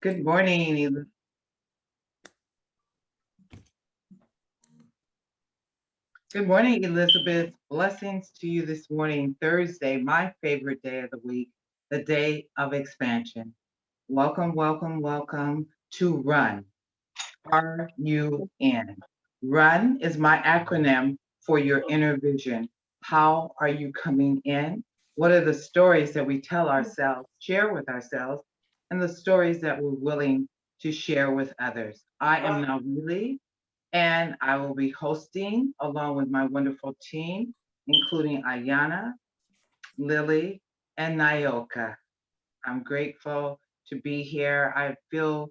Good morning. Good morning, Elizabeth. Blessings to you this morning, Thursday, my favorite day of the week, the day of expansion. Welcome, welcome, welcome to Run. RUN. Run is my acronym for your inner vision. How are you coming in? What are the stories that we tell ourselves, share with ourselves, and the stories that we're willing to share with others? I am Nawili, and I will be hosting along with my wonderful team, including Ayana, Lily, and Nyoka. I'm grateful to be here. I feel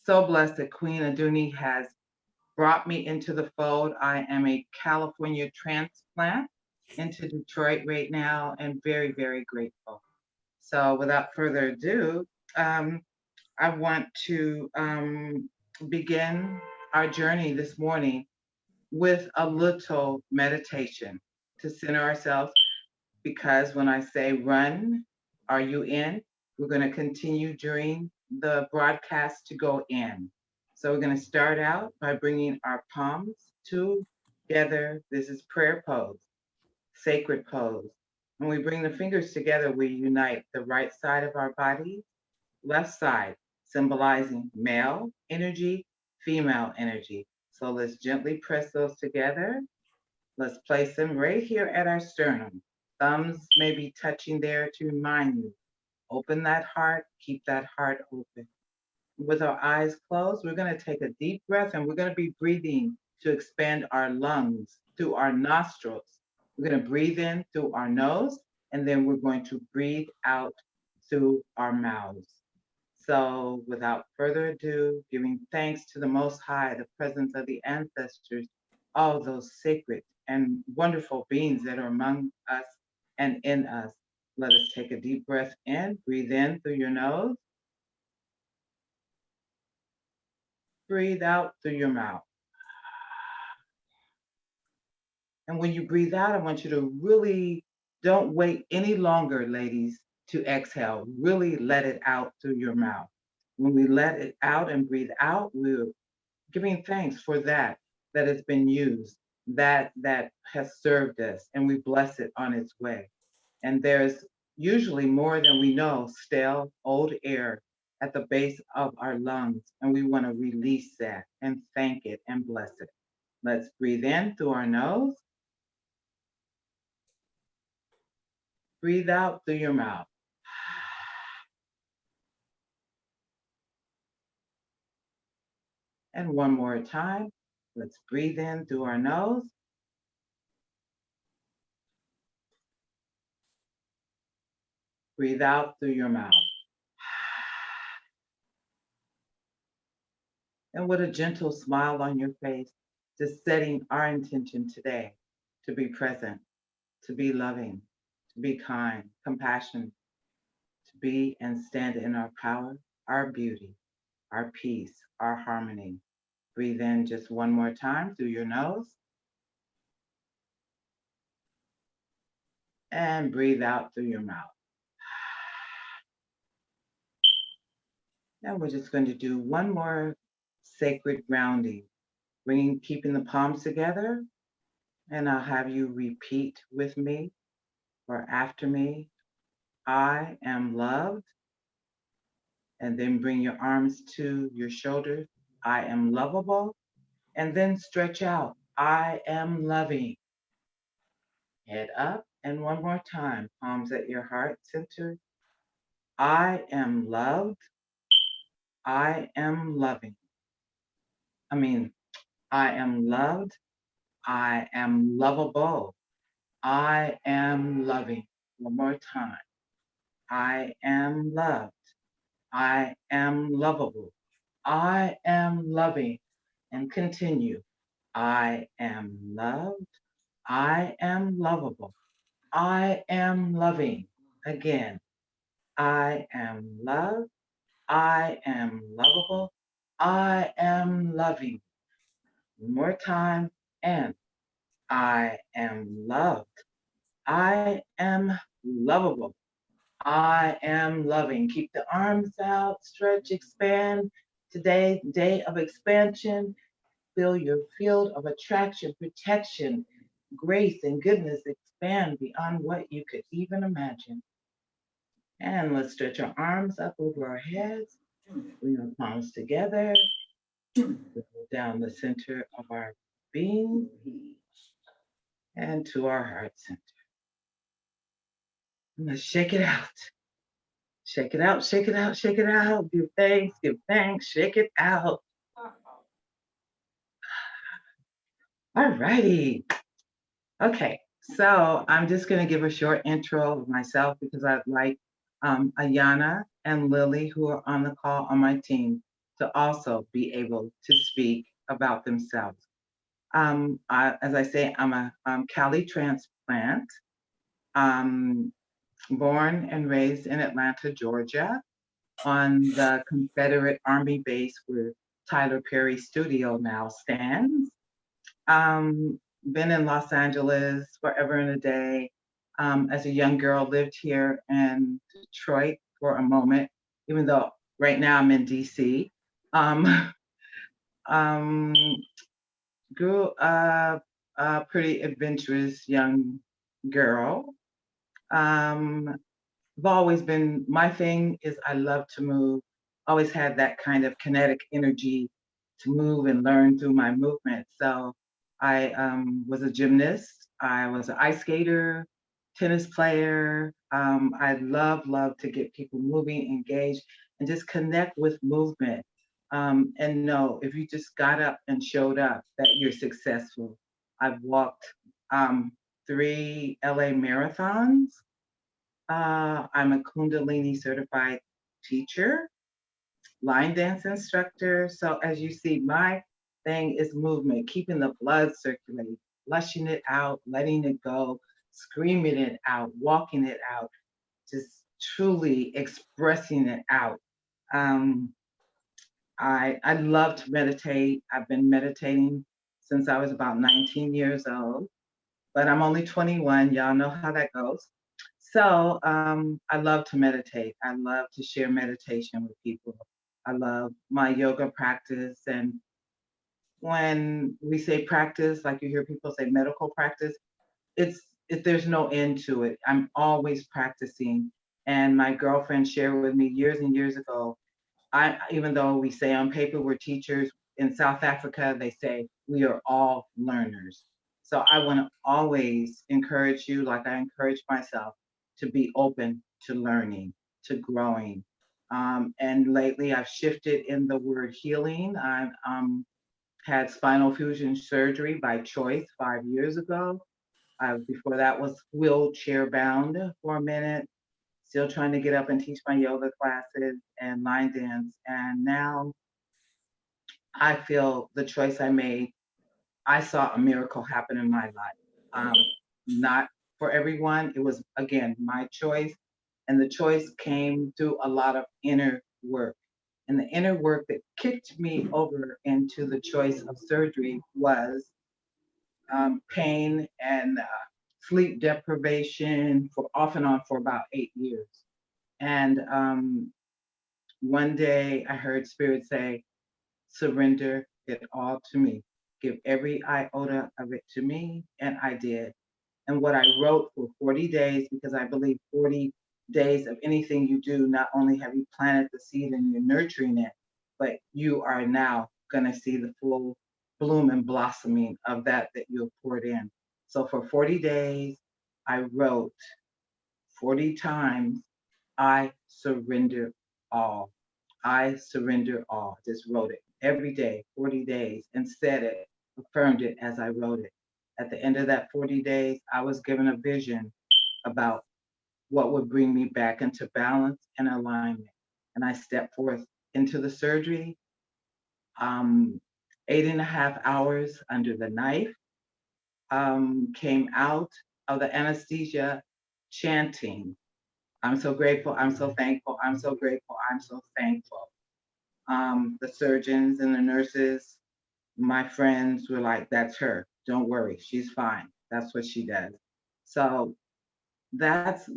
so blessed that Queen Aduni has brought me into the fold. I am a California transplant into Detroit right now and very, very grateful. So without further ado, um, I want to begin our journey this morning with a little meditation to center ourselves because when I say run, are you in? We're going to continue during the broadcast to go in. So we're going to start out by bringing our palms together. This is prayer pose, sacred pose. When we bring the fingers together, we unite the right side of our body, left side, symbolizing male energy, female energy. So let's gently press those together. Let's place them right here at our sternum. Thumbs may be touching there to remind you. Open that heart, keep that heart open. With our eyes closed, we're going to take a deep breath and we're going to be breathing to expand our lungs through our nostrils. We're going to breathe in through our nose and then we're going to breathe out through our mouths. So, without further ado, giving thanks to the Most High, the presence of the ancestors, all those sacred and wonderful beings that are among us and in us. Let us take a deep breath in, breathe in through your nose, breathe out through your mouth. And when you breathe out, I want you to really don't wait any longer, ladies, to exhale. Really let it out through your mouth. When we let it out and breathe out, we're giving thanks for that has been used, that has served us, and we bless it on its way. And there's usually more than we know, stale, old air at the base of our lungs, and we want to release that and thank it and bless it. Let's breathe in through our nose, breathe out through your mouth. And one more time, let's breathe in through our nose, breathe out through your mouth. And with a gentle smile on your face, just setting our intention today to be present, to be loving, to be kind, compassionate, to be and stand in our power, our beauty, our peace, our harmony. Breathe in just one more time through your nose and breathe out through your mouth. Now we're just going to do one more sacred grounding, keeping the palms together, and I'll have you repeat with me or after me. I am loved. And then bring your arms to your shoulders. I am lovable. And then stretch out. I am loving. Head up. And one more time. Palms at your heart center. I am loved. I am loving. I am loved. I am lovable. I am loving. One more time. I am loved. I am lovable. I am loving. And continue. I am loved. I am lovable. I am loving. Again, I am loved. I am lovable. I am loving. One more time. And I am loved. I am lovable. I am loving. Keep the arms out, stretch, expand. Today, day of expansion. Feel your field of attraction, protection, grace, and goodness expand beyond what you could even imagine. And let's stretch our arms up over our heads. Bring our palms together. Go down the center of our being and to our heart center. And let's shake it out. Shake it out, shake it out, shake it out. Give thanks, shake it out. All righty. Okay, so I'm just going to give a short intro of myself because I'd like Ayana and Lily, who are on the call on my team, to also be able to speak about themselves. As I say, I'm a Cali transplant, um, born and raised in Atlanta, Georgia, on the Confederate Army base where Tyler Perry Studio now stands. Been in Los Angeles forever and a day. As a young girl, lived here in Detroit for a moment, even though right now I'm in DC. Um, um, grew up a pretty adventurous young girl. Um, I've always been, my thing is I love to move, always had that kind of kinetic energy to move and learn through my movement. So I was a gymnast, I was an ice skater, tennis player. I love to get people moving, engaged, and just connect with movement. And know if you just got up and showed up that you're successful. I've walked um, 3 LA marathons. I'm a Kundalini certified teacher, line dance instructor. So as you see, my thing is movement, keeping the blood circulating, flushing it out, letting it go, screaming it out, walking it out, just truly expressing it out. Um, I love to meditate. I've been meditating since I was about 19 years old, but I'm only 21. Y'all know how that goes. So I love to meditate. I love to share meditation with people. I love my yoga practice. And when we say practice, like you hear people say medical practice, there's no end to it. I'm always practicing. And my girlfriend shared with me years and years ago, even though we say on paper we're teachers, in South Africa, they say we are all learners. So I want to always encourage you, like I encourage myself, to be open to learning, to growing. And lately I've shifted in the word healing. I had spinal fusion surgery by choice 5 years ago. Before that was wheelchair bound for a minute, still trying to get up and teach my yoga classes and line dance. And now I feel the choice I made, I saw a miracle happen in my life. Not for everyone. It was, again, my choice. And the choice came through a lot of inner work. And the inner work that kicked me over into the choice of surgery was pain and sleep deprivation for off and on for about 8 years. And one day I heard Spirit say, surrender it all to me. Give every iota of it to me. And I did. And what I wrote for 40 days, because I believe 40 days of anything you do, not only have you planted the seed and you're nurturing it, but you are now going to see the full bloom and blossoming of that you have poured in. So for 40 days, I wrote 40 times, I surrender all. I surrender all. Just wrote it every day, 40 days, and said it, affirmed it as I wrote it. At the end of that 40 days, I was given a vision about what would bring me back into balance and alignment. And I stepped forth into the surgery, um, 8.5 hours under the knife, came out of the anesthesia chanting, I'm so grateful, I'm so thankful, I'm so grateful, I'm so thankful. The surgeons and the nurses, my friends were like, that's her. Don't worry, she's fine. That's what she does. So that's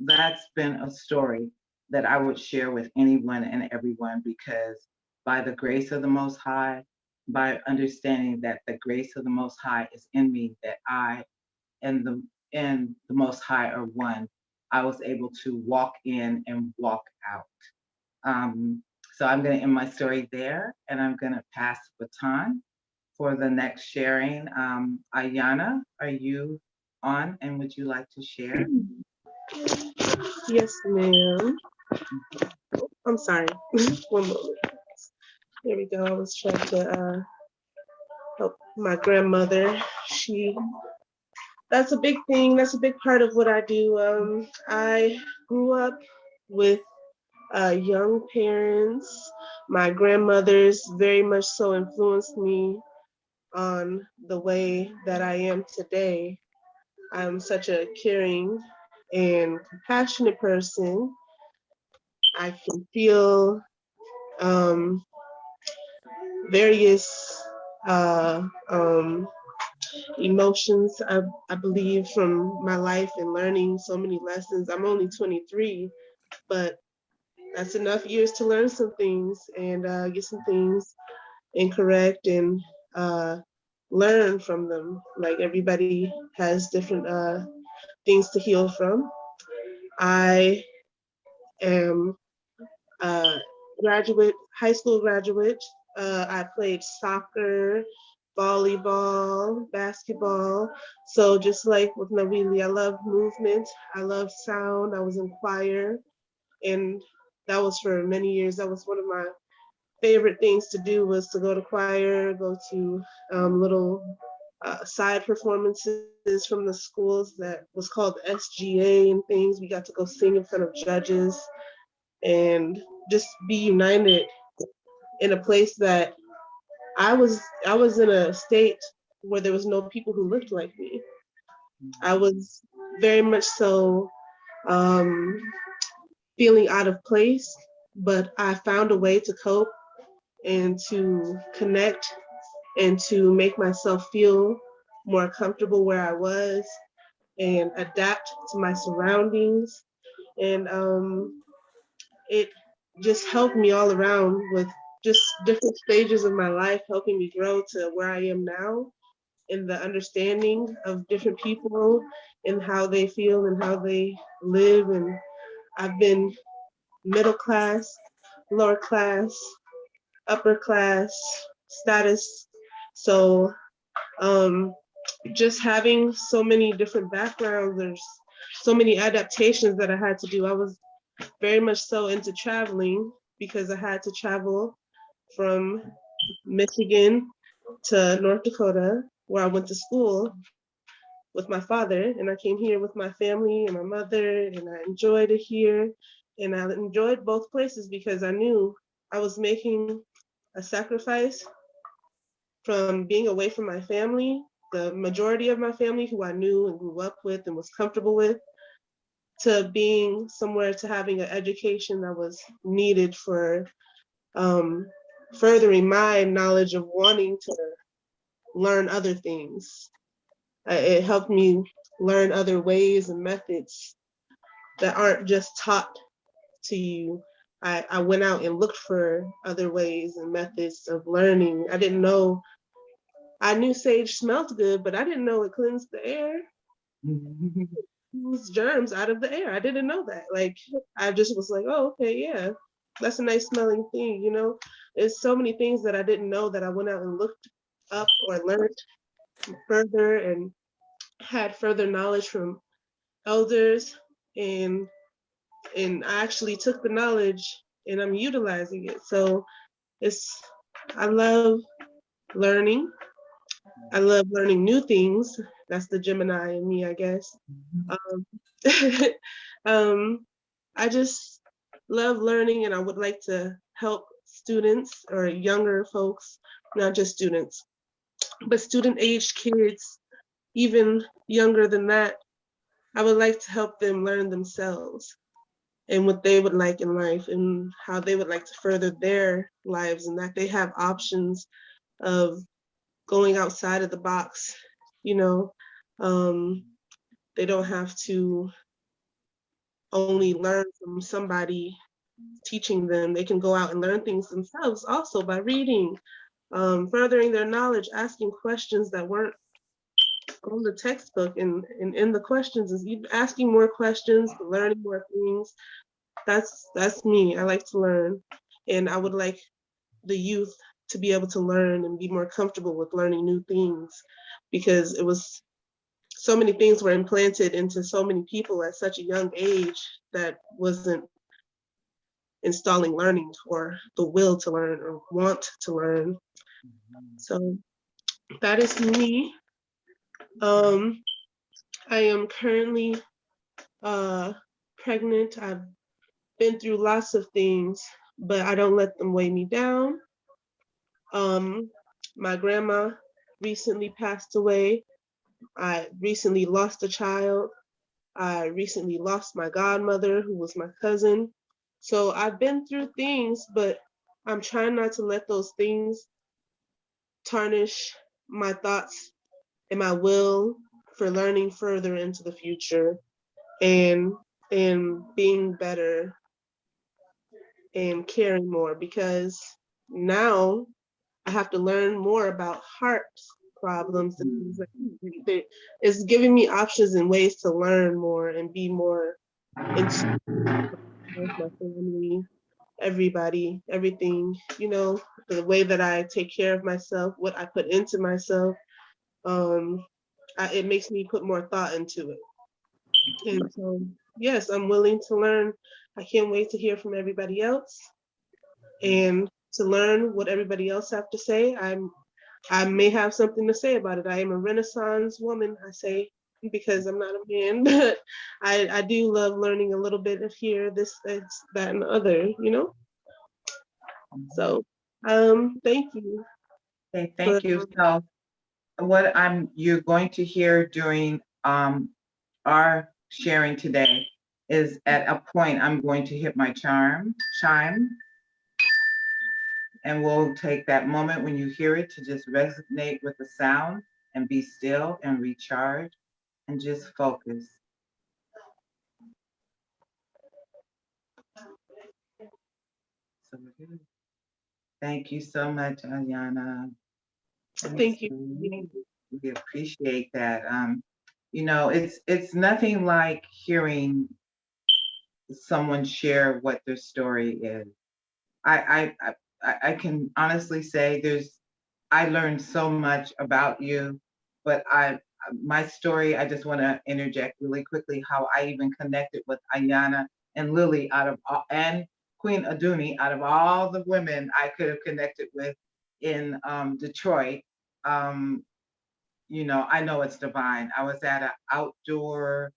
been a story. that I would share with anyone and everyone, because by the grace of the Most High, by understanding that the grace of the Most High is in me, that I and the Most High are one, I was able to walk in and walk out. Um, so I'm going to end my story there, and I'm going to pass the baton for the next sharing. Ayana, are you on, and would you like to share? Yes, ma'am. I'm sorry. One moment. Here we go. I was trying to help my grandmother. She That's a big thing. That's a big part of what I do. I grew up with young parents. My grandmothers very much so influenced me on the way that I am today. I'm such a caring and compassionate person. I can feel um, various uh, um, emotions, I believe, from my life and learning so many lessons. I'm only 23, but that's enough years to learn some things and get some things incorrect and uh, learn from them. Like everybody has different things to heal from. I am a graduate, high school graduate. I played soccer, volleyball, basketball. So just like with Nawili, I love movement. I love sound. I was in choir, and that was for many years. That was one of my favorite things to do was to go to choir, go to little side performances from the schools that was called SGA and things. We got to go sing in front of judges and just be united in a place that I was in a state where there was no people who looked like me. I was very much so um, feeling out of place, but I found a way to cope and to connect and to make myself feel more comfortable where I was and adapt to my surroundings. And it just helped me all around with just different stages of my life, helping me grow to where I am now in the understanding of different people and how they feel and how they live. And I've been middle class, lower class, upper class status. So um, just having so many different backgrounds, there's so many adaptations that I had to do. I was very much so into traveling because I had to travel from Michigan to North Dakota, where I went to school with my father. And I came here with my family and my mother, and I enjoyed it here. And I enjoyed both places because I knew I was making a sacrifice from being away from my family, the majority of my family who I knew and grew up with and was comfortable with, to being somewhere to having an education that was needed for um, furthering my knowledge of wanting to learn other things. It helped me learn other ways and methods that aren't just taught to you. I went out and looked for other ways and methods of learning. I didn't know, I knew sage smelled good, but I didn't know it cleansed the air, moves germs out of the air. I didn't know that. Like, I just was like, oh, okay, yeah, that's a nice smelling thing, you know? There's so many things that I didn't know that I went out and looked up or learned further and had further knowledge from elders, and I actually took the knowledge and I'm utilizing it. So it's I love learning. I love learning new things. That's the Gemini in me, I guess. Um, um, I just love learning, and I would like to help students or younger folks, not just students, but student aged kids, even younger than that. I would like to help them learn themselves and what they would like in life and how they would like to further their lives, and that they have options of going outside of the box. You know, um, they don't have to only learn from somebody teaching them. They can go out and learn things themselves also by reading, furthering their knowledge, asking questions that weren't on the textbook, and in the questions is even asking more questions, learning more things. That's me. I like to learn, and I would like the youth to be able to learn and be more comfortable with learning new things, because it was so many things were implanted into so many people at such a young age that wasn't installing learning or the will to learn or want to learn. So that is me. Um, I am currently uh, pregnant. I've been through lots of things, but I don't let them weigh me down. Um, my grandma recently passed away. I recently lost a child. I recently lost my godmother, who was my cousin. So I've been through things, but I'm trying not to let those things tarnish my thoughts and my will for learning further into the future, and being better and caring more, because now I have to learn more about heart problems and things like that. It's giving me options and ways to learn more and be more in tune with my family, everybody, everything, the way that I take care of myself, what I put into myself. Um, it makes me put more thought into it. And so, yes, I'm willing to learn. I can't wait to hear from everybody else and to learn what everybody else have to say. I may have something to say about it. I am a Renaissance woman, I say, because I'm not a man, but I do love learning a little bit of here, this, that, and the other. So, thank you. Okay, For, thank you. So what you're going to hear during our sharing today is at a point I'm going to hit my chime, and we'll take that moment when you hear it to just resonate with the sound and be still and recharge and just focus. So thank you so much, Ayana. thank you. We appreciate that. It's nothing like hearing someone share what their story is. I can honestly say I learned so much about you, but my story, I just want to interject really quickly how I even connected with Ayana and Lily and Queen Aduni out of all the women I could have connected with in Detroit. Um, I know it's divine. I was at an outdoor,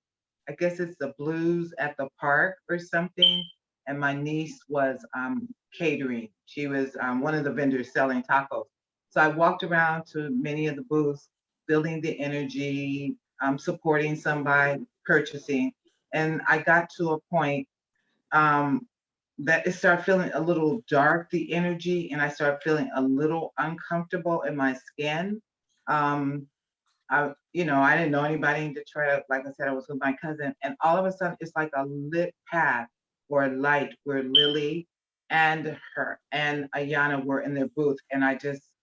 I guess it's the Blues at the Park or something, and my niece was catering. She was one of the vendors selling tacos. So I walked around to many of the booths, building the energy, supporting somebody, purchasing, and I got to a point um, that it started feeling a little dark, the energy, and I started feeling a little uncomfortable in my skin. Um, I didn't know anybody in Detroit. Like I said, I was with my cousin, and all of a sudden, it's like a lit path or a light where Lily and her and Ayana were in their booth, and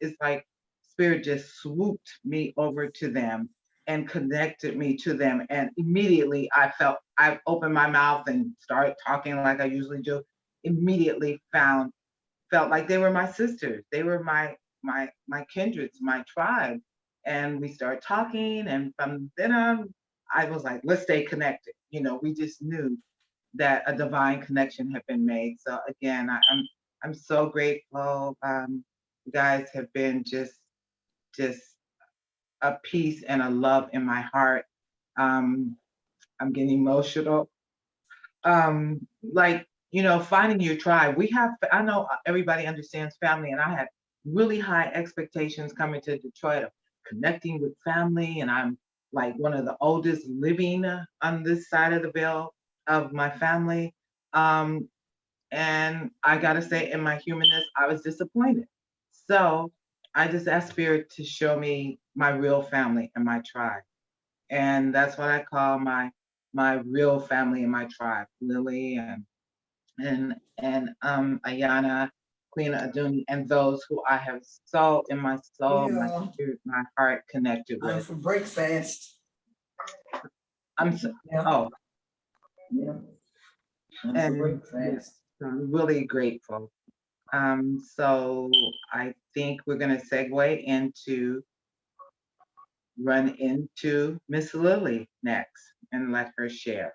it's like spirit just swooped me over to them and connected me to them, and immediately I opened my mouth and started talking like I usually do. Immediately felt like they were my sisters. They were my kindreds, my tribe. And we started talking, and from then on, I was like, let's stay connected. We just knew that a divine connection had been made. So again, I'm so grateful. You guys have been just a peace and a love in my heart. Um, I'm getting emotional. Like, finding your tribe. I know everybody understands family, and I had really high expectations coming to Detroit of connecting with family, and I'm like one of the oldest living on this side of the veil of my family. Um, and I gotta say, in my humanness, I was disappointed. So I just asked Spirit to show me my real family and my tribe. And that's what I call my real family and my tribe, Lily and Ayana, Queen Aduni, and those who I have so in my soul, my Yeah, spirit, my heart connected I'm with. for breakfast. I'm so, Yeah, oh, yeah, I'm for and yes, breakfast. I'm really grateful. So I think we're going to segue into run into Miss Lily next and let her share.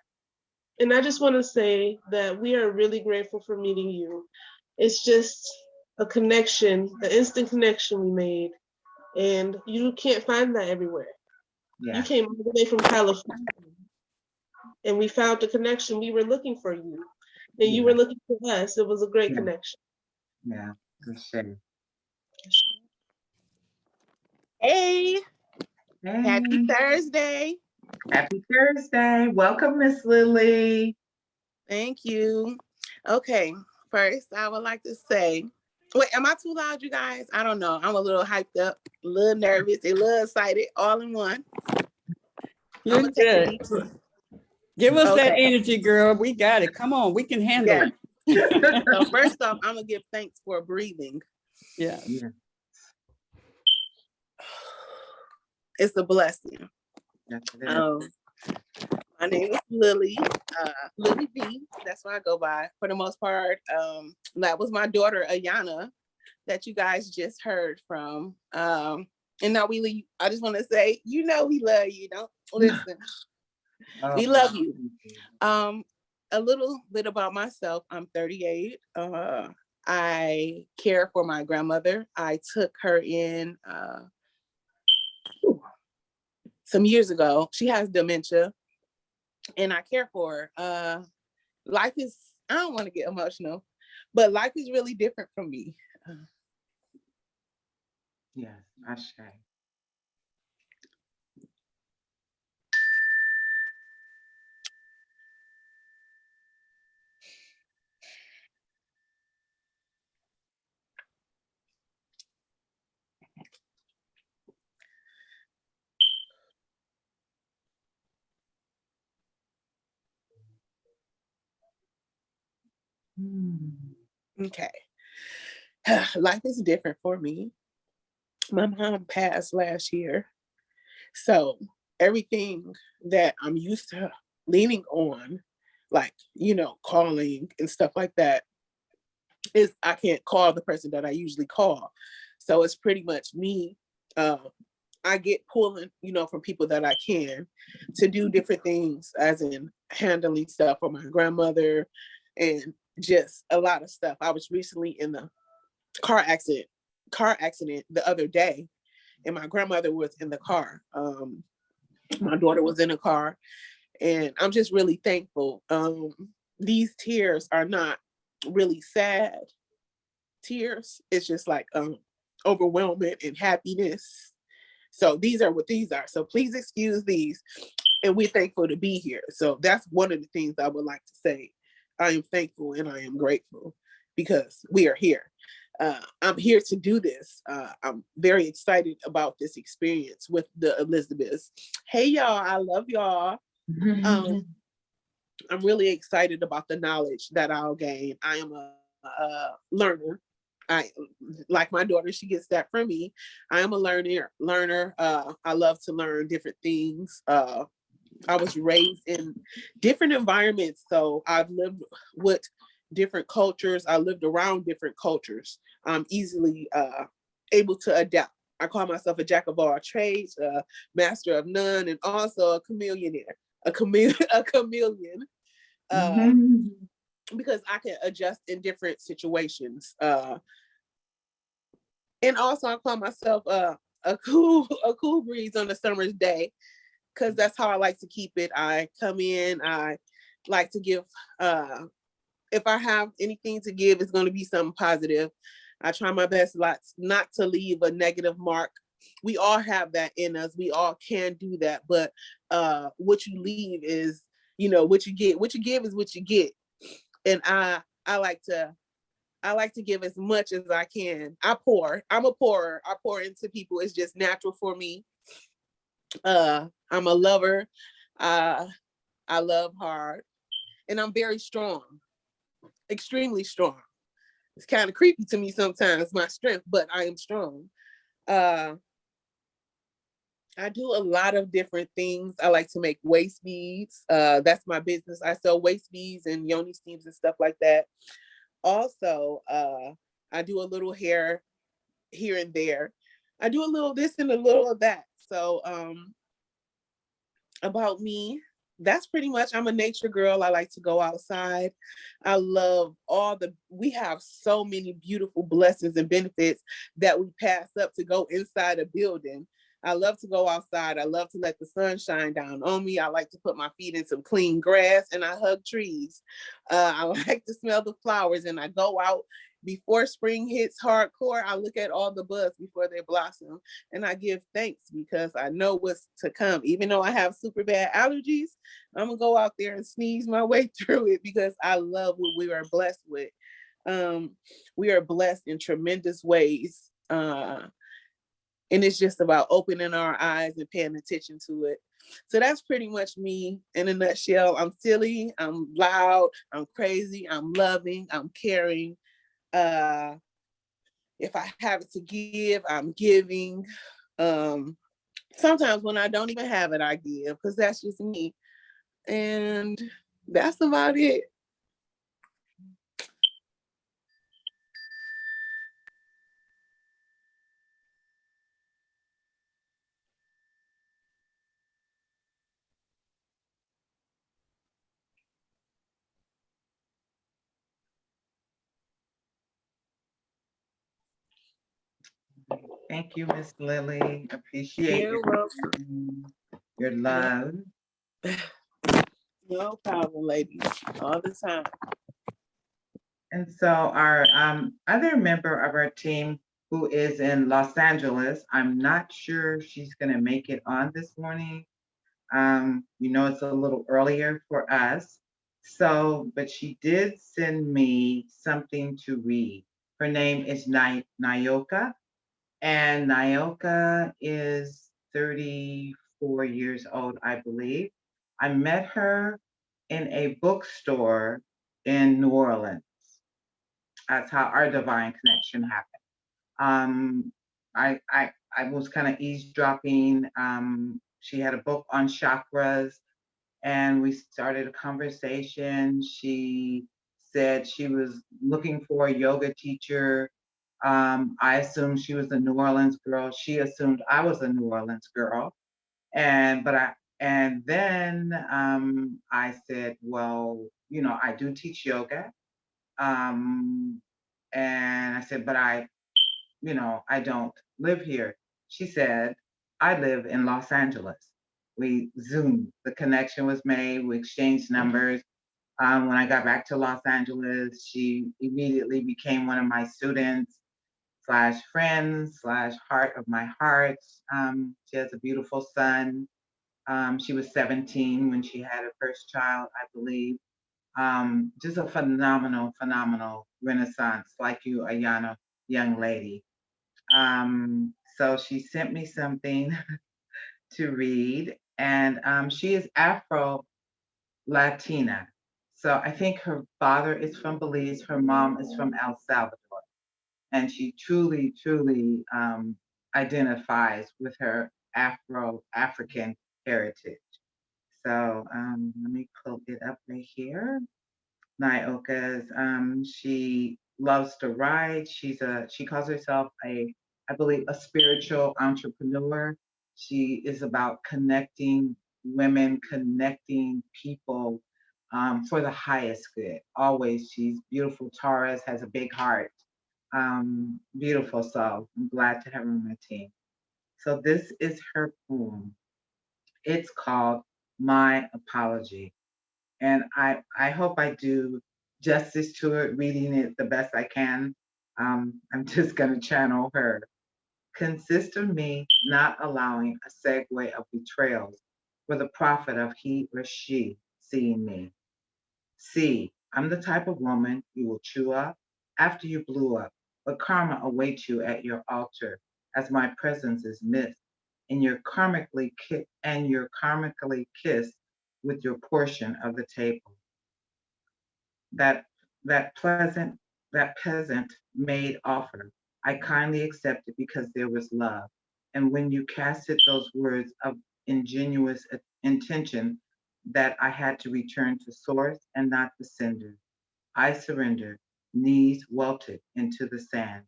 And I just want to say that we are really grateful for meeting you. It's just a connection, an instant connection we made. And you can't find that everywhere. You Yeah, came all the way from California and we found the connection. We were looking for you and you were yeah, looking for us. It was a great yeah, connection. yeah, for sure. Hey, happy Hey, Thursday. happy Thursday. Welcome, Miss Lily. Thank you. Okay, first, I would like to say, wait, am I too loud, you guys? I don't know. I'm a little hyped up, a little nervous, a little excited, all in one. I'm You're gonna take a good. deep breath. Give us that Okay, energy, girl. We got it. Come on, we can handle yeah. it. So first off, I'm gonna give thanks for breathing. Yeah. Yeah, It's a blessing. yes, it is. Um, my name is Lily, Lily B. That's what I go by for the most part. That was my daughter Ayana that you guys just heard from. And Nawili, I just want to say, you know, we love you. Don't listen. Oh, We love you. A little bit about myself. I'm 38. I care for my grandmother. I took her in some years ago. She has dementia, and I care for her. Life is, I don't want to get emotional, but life is really different from me. yes, Ashe. Hmm. Okay. Life is different for me. My mom passed last year. So everything that I'm used to leaning on, like, you know, calling and stuff like that, is I can't call the person that I usually call. So it's pretty much me. Uh, I get pulling, you know, from people that I can to do different things, as in handling stuff for my grandmother and just a lot of stuff. I was recently in the car accident the other day, and my grandmother was in the car. My daughter was in a car, and I'm just really thankful. These tears are not really sad tears. It's just like overwhelming and happiness. So these are what these are. So please excuse these, and we're thankful to be here. So that's one of the things I would like to say. I am thankful and I am grateful because we are here. I'm here to do this. I'm very excited about this experience with the Elizabeths. Hey y'all, I love y'all. Um, I'm really excited about the knowledge that I'll gain. I am a learner. I like my daughter, she gets that from me. I am a learner. I love to learn different things. I was raised in different environments, so I've lived with different cultures. I lived around different cultures. I'm easily able to adapt. I call myself a jack of all trades, a master of none, and also a a chameleon, uh, because I can adjust in different situations. And also, I call myself a cool breeze on a summer's day, because that's how I like to keep it. I come in, I like to give, if I have anything to give, it's going to be something positive. I try my best not to leave a negative mark. We all have that in us. We all can do that. But what you leave is, you know, what you get. What you give is what you get. And I like to give as much as I can. I pour. I'm a pourer. I pour into people. It's just natural for me. I'm a lover. Uh, I love hard, and I'm very strong, extremely strong. It's kind of creepy to me sometimes, my strength, but I am strong. Uh, I do a lot of different things. I like to make waist beads. That's my business. I sell waist beads and yoni steams and stuff like that. Also, I do a little hair here and there. I do a little this and a little of that. So about me, that's pretty much, I'm a nature girl. I like to go outside. I love we have so many beautiful blessings and benefits that we pass up to go inside a building. I love to go outside. I love to let the sun shine down on me. I like to put my feet in some clean grass, and I hug trees. I like to smell the flowers, and I go out before spring hits hardcore. I look at all the buds before they blossom, and I give thanks because I know what's to come. Even though I have super bad allergies, I'm gonna go out there and sneeze my way through it because I love what we are blessed with. We are blessed in tremendous ways. And it's just about opening our eyes and paying attention to it. So that's pretty much me in a nutshell. I'm silly, I'm loud, I'm crazy, I'm loving, I'm caring. If I have it to give, I'm giving. Sometimes when I don't even have it, I give, because that's just me. And that's about it. Thank you, Miss Lily. Appreciate You're welcome. your love. No problem, ladies. All the time. And so our other member of our team who is in Los Angeles, I'm not sure she's going to make it on this morning. It's a little earlier for us. So, but she did send me something to read. Her name is Nayoka, and Nayoka is 34 years old, I believe. I met her in a bookstore in New Orleans. That's how our divine connection happened. Um, I was kind of eavesdropping. She had a book on chakras, and we started a conversation. She said she was looking for a yoga teacher. I assumed she was a New Orleans girl. She assumed I was a New Orleans girl, and then I said, well, I do teach yoga. Um, and I said, but I don't live here. She said, I live in Los Angeles. We Zoomed. The connection was made. We exchanged numbers. When I got back to Los Angeles, she immediately became one of my students slash friends slash heart of my heart. She has a beautiful son. She was 17 when she had her first child, I believe. Just a phenomenal renaissance, like you, Ayana, young lady. So she sent me something to read, and she is Afro Latina. So I think her father is from Belize, her mom is from El Salvador, and she truly identifies with her African heritage. So let me pull it up right here. Nyoka's. She loves to ride. She calls herself I believe, a spiritual entrepreneur. She is about connecting women, connecting people for the highest good. Always, she's beautiful. Taurus, has a big heart. Beautiful. So I'm glad to have her on my team. So this is her poem. It's called My Apology. And I hope I do justice to it, reading it the best I can. I'm just going to channel her. Consist of me not allowing a segue of betrayals for the profit of he or she seeing me. See, I'm the type of woman you will chew up after you blew up, but karma awaits you at your altar as my presence is missed and you're karmically kissed with your portion of the table. That that pleasant, that peasant made offer, I kindly accepted because there was love. And when you casted those words of ingenuous intention that I had to return to source and not the sender, I surrendered, knees welted into the sand.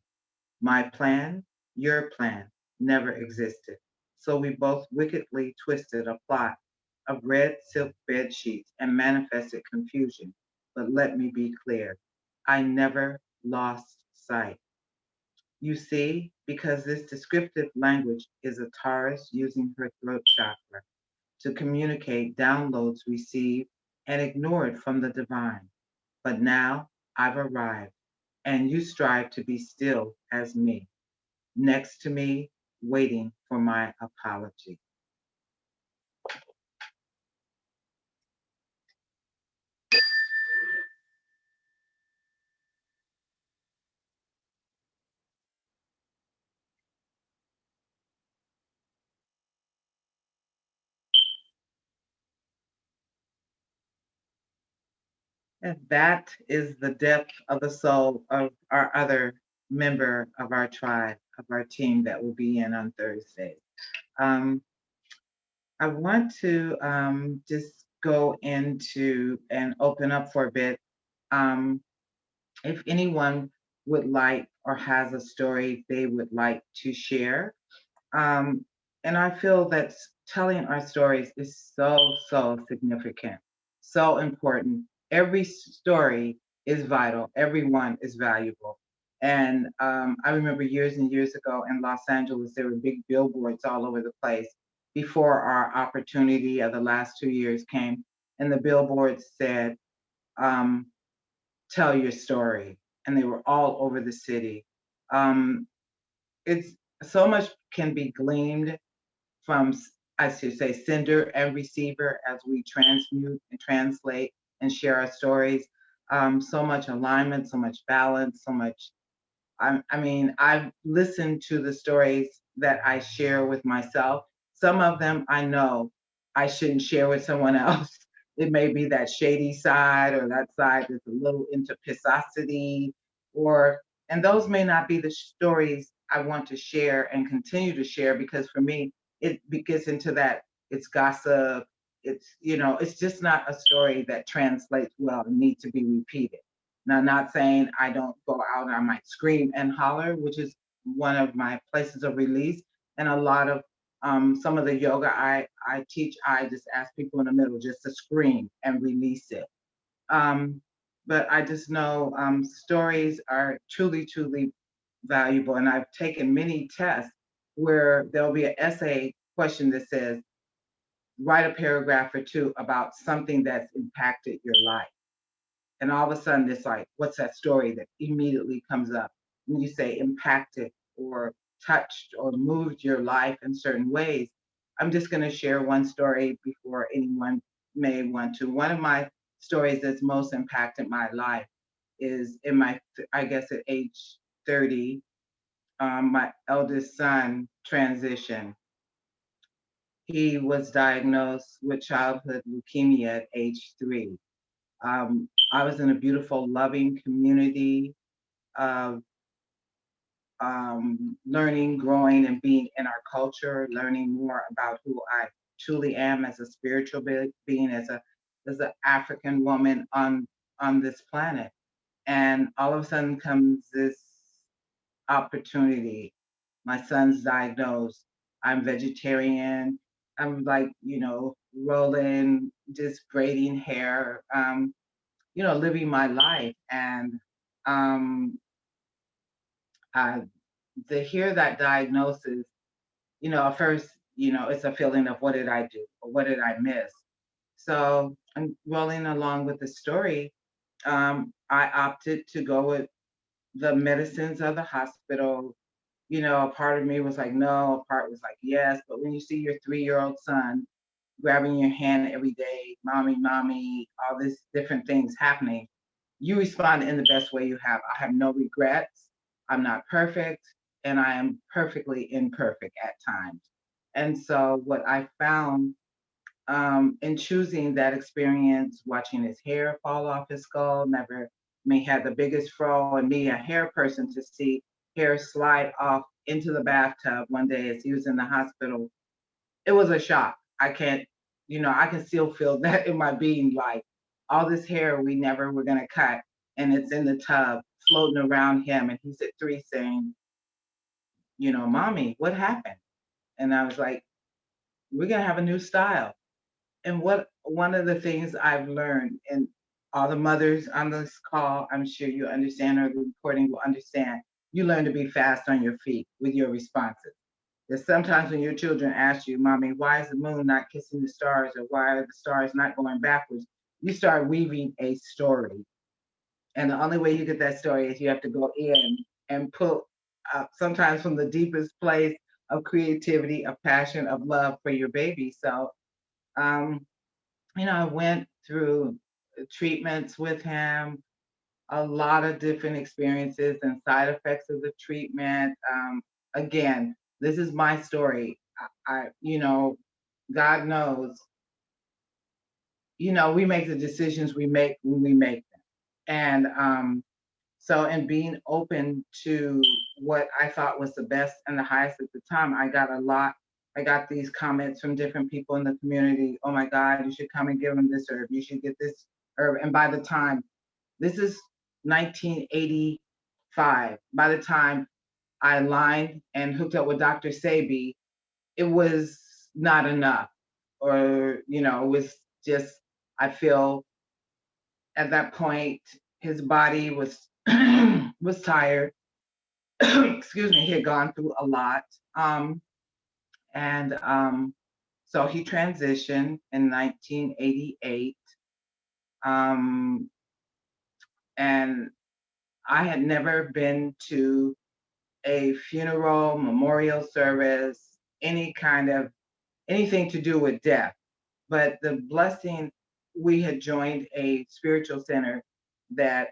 My plan, your plan, never existed. So we both wickedly twisted a plot of red silk bed sheets and manifested confusion. But let me be clear, I never lost sight. You see, because this descriptive language is a Taurus using her throat chakra to communicate downloads received and ignored from the divine. But now I've arrived, and you strive to be still as me, next to me, waiting for my apology. And that is the depth of the soul of our other member of our tribe, of our team that will be in on Thursday. Um, I want to just go into and open up for a bit. Um, if anyone would like or has a story they would like to share, um, and I feel that telling our stories is so significant, so important. Every story is vital, everyone is valuable. And I remember years and years ago in Los Angeles, there were big billboards all over the place before our opportunity of the last 2 years came. And the billboards said, um, tell your story. And they were all over the city. Um, it's so much can be gleaned from, I should say, sender and receiver as we transmute and translate and share our stories. So much alignment, so much balance, so much. I mean, I've listened to the stories that I share with myself. Some of them I know I shouldn't share with someone else. It may be that shady side or that side that's a little into pisosity, or, and those may not be the stories I want to share and continue to share because for me, it gets into that it's gossip. It's, it's just not a story that translates well and needs to be repeated. Now, not saying I don't go out and I might scream and holler, which is one of my places of release. And a lot of some of the yoga I teach, I just ask people in the middle just to scream and release it. Um, but I just know stories are truly valuable. And I've taken many tests where there'll be an essay question that says, write a paragraph or two about something that's impacted your life. And all of a sudden, it's like, what's that story that immediately comes up when you say impacted or touched or moved your life in certain ways? I'm just going to share one story before anyone may want to. One of my stories that's most impacted my life is in my, I guess at age 30, my eldest son transitioned. He was diagnosed with childhood leukemia at age 3. I was in a beautiful, loving community of learning, growing, and being in our culture, learning more about who I truly am as a spiritual being, as an African woman on this planet. And all of a sudden comes this opportunity. My son's diagnosed. I'm vegetarian. I'm like, rolling, just braiding hair. Living my life. And um, I, to hear that diagnosis, at first, it's a feeling of what did I do or what did I miss? So I'm rolling along with the story. I opted to go with the medicines of the hospital. A part of me was like, no, a part was like, yes. But when you see your 3-year-old son grabbing your hand every day, mommy, all these different things happening, you respond in the best way you have. I have no regrets. I'm not perfect, and I am perfectly imperfect at times. And so, what I found in choosing that experience, watching his hair fall off his skull, never may had the biggest fro, and me, a hair person, to see hair slide off into the bathtub one day as he was in the hospital. It was a shock. I can't, I can still feel that in my being, like all this hair we never were going to cut, and it's in the tub floating around him. And he's at 3 saying, Mommy, what happened? And I was like, we're going to have a new style. And one of the things I've learned, and all the mothers on this call, I'm sure you understand, or the recording will understand, you learn to be fast on your feet with your responses. There's sometimes when your children ask you, Mommy, why is the moon not kissing the stars, or why are the stars not going backwards? You start weaving a story. And the only way you get that story is you have to go in and pull sometimes from the deepest place of creativity, of passion, of love for your baby. So, um, I went through treatments with him, a lot of different experiences and side effects of the treatment. Again, this is my story. God knows, we make the decisions we make when we make them. And so, in being open to what I thought was the best and the highest at the time, I got a lot. I got these comments from different people in the community. Oh my God, you should come and give them this herb. You should get this herb. And by the time, this is 1985, by the time I aligned and hooked up with Dr. Sabi, it was not enough. Or, it was just, I feel at that point, his body was was tired. Excuse me, he had gone through a lot. And so he transitioned in 1988. Um, and I had never been to a funeral, memorial service, any kind of anything to do with death. But the blessing, we had joined a spiritual center that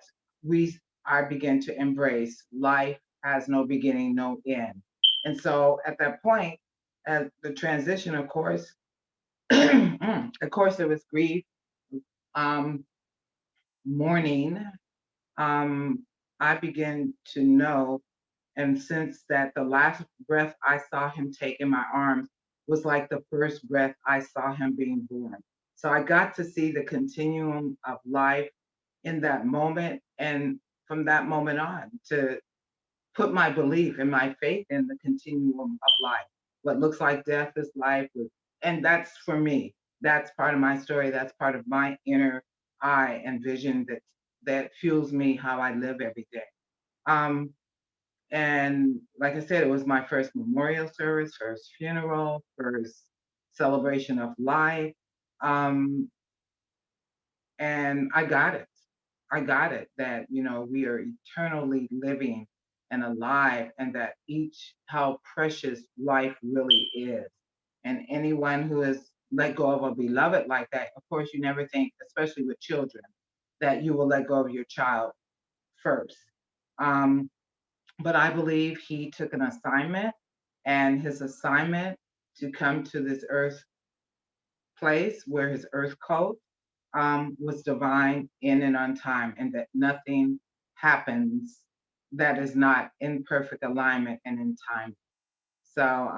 I began to embrace. Life has no beginning, no end. And so at that point, at the transition, of course, of course, there was grief, um, mourning. Um, I began to know and sense that the last breath I saw him take in my arms was like the first breath I saw him being born. So I got to see the continuum of life in that moment. And from that moment on, to put my belief and my faith in the continuum of life. What looks like death is life. And that's for me. That's part of my story. That's part of my inner eye and vision that fuels me how I live every day. Um, and like I said, it was my first memorial service, first funeral, first celebration of life. Um, and I got it. I got it that, we are eternally living and alive, and that how precious life really is. And anyone who has let go of a beloved like that, of course, you never think, especially with children, that you will let go of your child first. Um, but I believe he took an assignment, and his assignment to come to this earth place where his earth coat was divine in and on time, and that nothing happens that is not in perfect alignment and in time. So,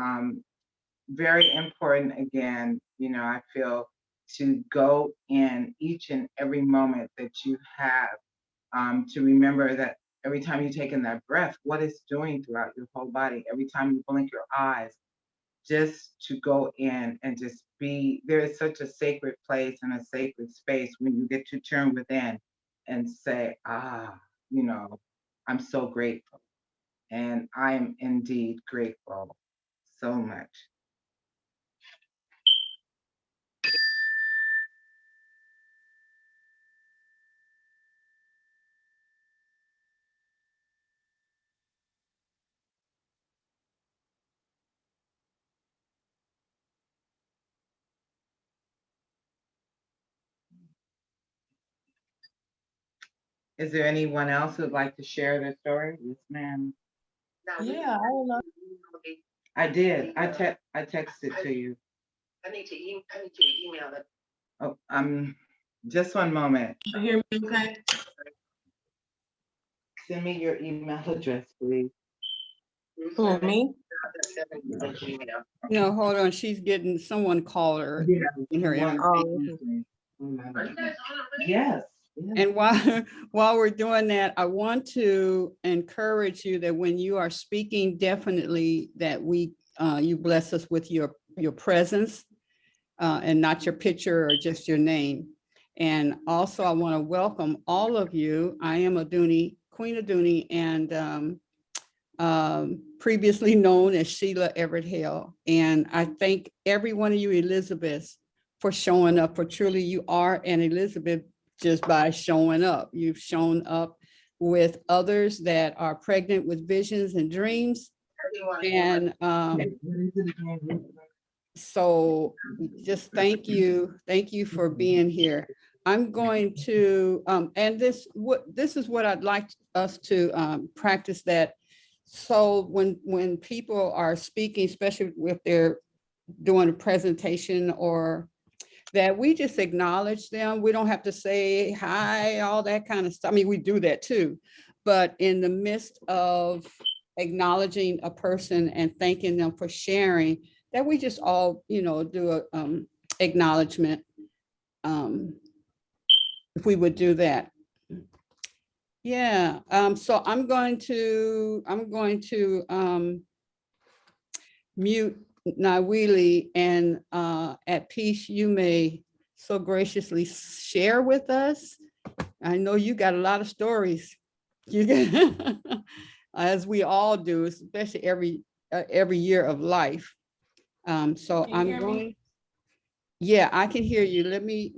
very important again, I feel, to go in each and every moment that you have, to remember that every time you take in that breath, what it's doing throughout your whole body, every time you blink your eyes, just to go in and just be. There is such a sacred place and a sacred space when you get to turn within and say, I'm so grateful. And I am indeed grateful so much. Is there anyone else who'd like to share their story? Yes, ma'am. Yeah, I would love. I did. I texted to you. I need to email it. Oh, just one moment. You hear me okay? Send me your email address, please. Who, me? No, hold on. She's getting, someone called her Yeah. in her Oh, interview. Yes. And while we're doing that, I want to encourage you that when you are speaking, definitely that you bless us with your presence and not your picture or just your name. And also I want to welcome all of you. I am Aduni, Queen Aduni, and previously known as Sheila Everette-Hale. And I thank every one of you Elizabeths for showing up, for truly you are an Elizabeth just by showing up. You've shown up with others that are pregnant with visions and dreams. And so just thank you for being here. I'm going to, and this is what I'd like us to practice, that so when people are speaking, especially if they're doing a presentation, or that we just acknowledge them. We don't have to say hi, all that kind of stuff. I mean, we do that too, but in the midst of acknowledging a person and thanking them for sharing, that we just all, do a acknowledgement. If we would do that. Yeah, so I'm going to mute Nawili, and at peace, you may so graciously share with us. I know you got a lot of stories, as we all do, especially every year of life. So I'm going. Yeah, I can hear you. Let me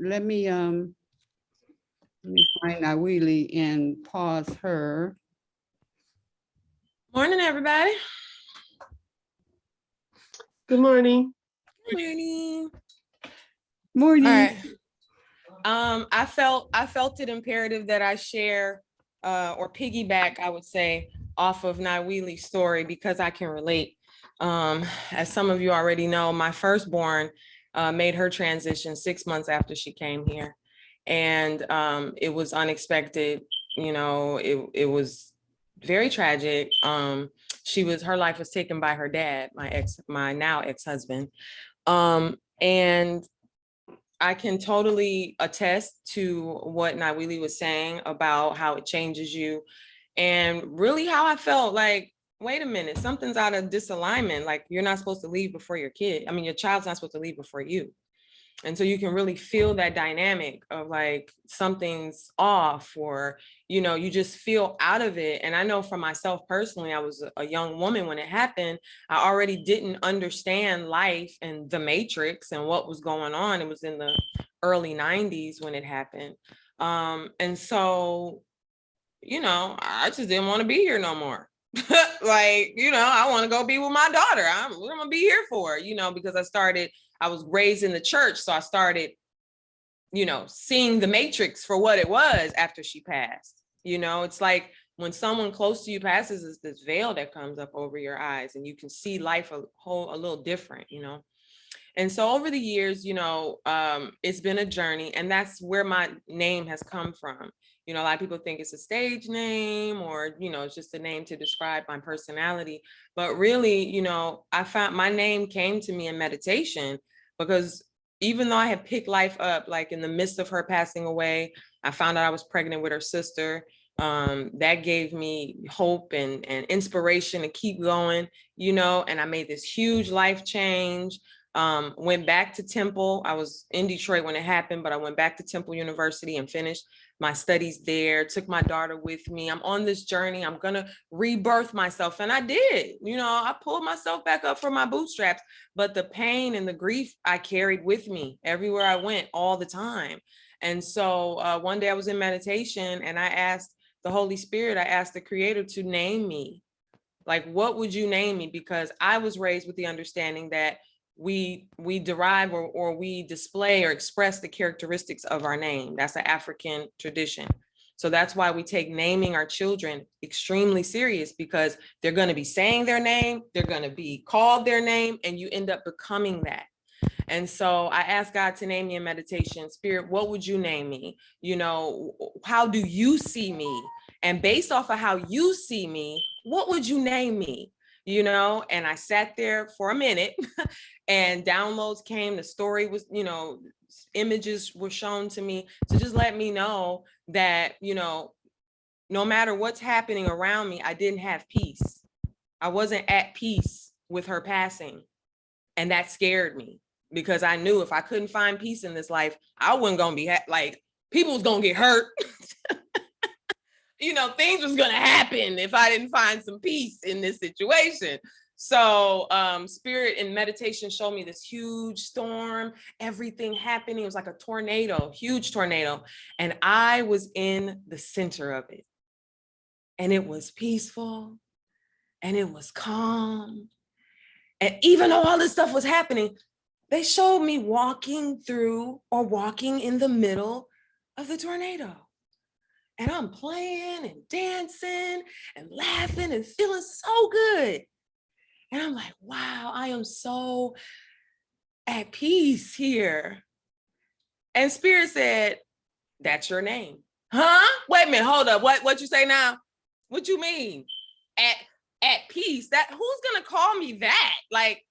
find Nawili and pause her. Morning, everybody. Good morning. Morning. Morning. All right. I felt it imperative that I share or piggyback, I would say, off of Nawili's story, because I can relate. As some of you already know, my firstborn made her transition 6 months after she came here. And it was unexpected. It was very tragic. Her life was taken by her dad, my now ex-husband. And I can totally attest to what Nawili was saying about how it changes you, and really how I felt like, wait a minute, something's out of disalignment. Like, you're not supposed to leave before your kid. I mean, your child's not supposed to leave before you. And so you can really feel that dynamic of like something's off, or, you just feel out of it. And I know for myself personally, I was a young woman when it happened. I already didn't understand life and the matrix and what was going on. It was in the early 90s when it happened. And so, I just didn't want to be here no more. Like, I want to go be with my daughter. What am I gonna be here for? Because I was raised in the church. So I started, seeing the matrix for what it was after she passed. It's like when someone close to you passes, is this veil that comes up over your eyes, and you can see life a little different, And so over the years, it's been a journey, and that's where my name has come from. A lot of people think it's a stage name, or, it's just a name to describe my personality. But really, I found my name came to me in meditation, because even though I had picked life up, like in the midst of her passing away, I found out I was pregnant with her sister. That gave me hope and inspiration to keep going, and I made this huge life change. Went back to Temple. I was in Detroit when it happened, but I went back to Temple University and finished my studies there, took my daughter with me. I'm on this journey. I'm going to rebirth myself. And I did, I pulled myself back up from my bootstraps, but the pain and the grief I carried with me everywhere I went all the time. And so one day I was in meditation, and I asked the Holy Spirit, I asked the Creator to name me. Like, what would you name me? Because I was raised with the understanding that we derive or we display or express the characteristics of our name. That's an African tradition. So that's why we take naming our children extremely serious, because they're going to be saying their name, they're going to be called their name, and you end up becoming that. And so I asked God to name me in meditation. Spirit, what would you name me? You know, how do you see me? And based off of how you see me, what would you name me? You know, and I sat there for a minute and downloads came. The story was, you know, images were shown to me to just let me know that, you know, no matter what's happening around me, I didn't have peace. I wasn't at peace with her passing. And that scared me because I knew if I couldn't find peace in this life, I wasn't going to be like, people was going to get hurt. You know, things was going to happen if I didn't find some peace in this situation. So spirit and meditation showed me this huge storm, everything happening. It was like a tornado, huge tornado. And I was in the center of it. And it was peaceful and it was calm. And even though all this stuff was happening, they showed me walking through or walking in the middle of the tornado. And I'm playing and dancing and laughing and feeling so good. And I'm like, wow, I am so at peace here. And Spirit said, that's your name. Huh? Wait a minute, hold up. What you say now? What you mean? At peace? That who's gonna call me that? Like,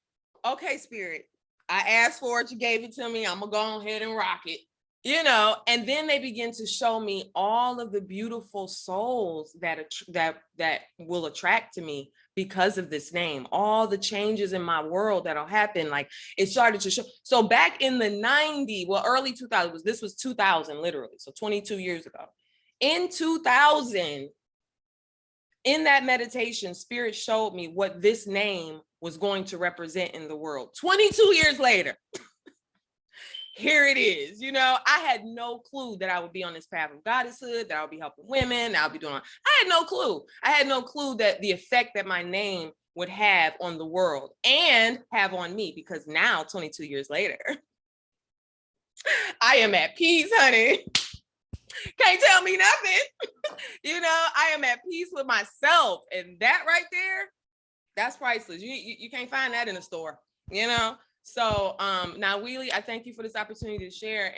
okay, Spirit, I asked for it, you gave it to me. I'm gonna go ahead and rock it. You know, and then they begin to show me all of the beautiful souls that will attract to me because of this name, all the changes in my world that'll happen. Like it started to show. So back in the 90s, well, early 2000s, this was 2000, literally. So 22 years ago. In 2000, in that meditation, Spirit showed me what this name was going to represent in the world. 22 years later. Here it is. You know, I had no clue that I would be on this path of goddesshood, that I would be helping women, that I would be doing. I had no clue. I had no clue that the effect that my name would have on the world and have on me, because now, 22 years later, I am at peace, honey. Can't tell me nothing. You know, I am at peace with myself. And that right there, that's priceless. You can't find that in a store, you know? So Nawili, I thank you for this opportunity to share,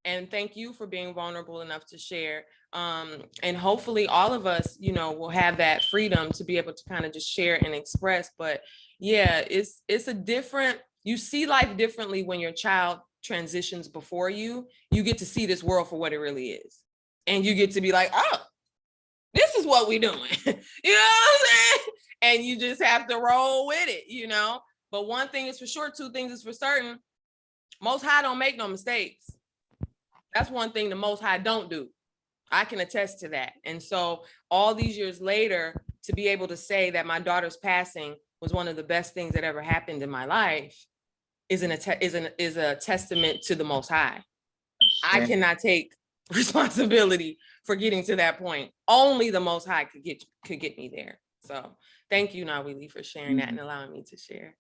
and thank you for being vulnerable enough to share. And hopefully all of us, you know, will have that freedom to be able to kind of just share and express. But yeah, it's a different, you see life differently when your child transitions before you. You get to see this world for what it really is. And you get to be like, oh, this is what we doing. You know what I'm saying? And you just have to roll with it, you know? But one thing is for sure, two things is for certain. Most High don't make no mistakes. That's one thing the Most High don't do. I can attest to that. And so all these years later, to be able to say that my daughter's passing was one of the best things that ever happened in my life is a testament to the Most High. I cannot take responsibility for getting to that point. Only the Most High could get me there. So thank you, Nawili, for sharing that and allowing me to share.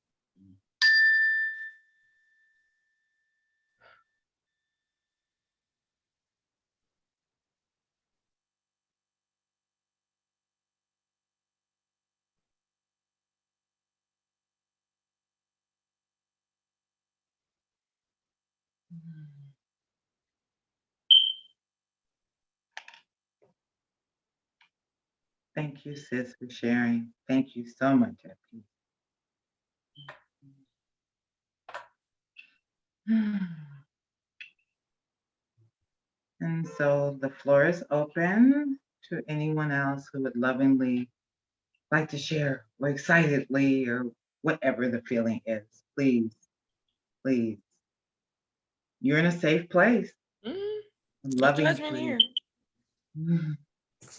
Thank you, sis, for sharing. Thank you so much, Effie. And so the floor is open to anyone else who would lovingly like to share, or excitedly, or whatever the feeling is. Please, please. You're in a safe place. No judgment here.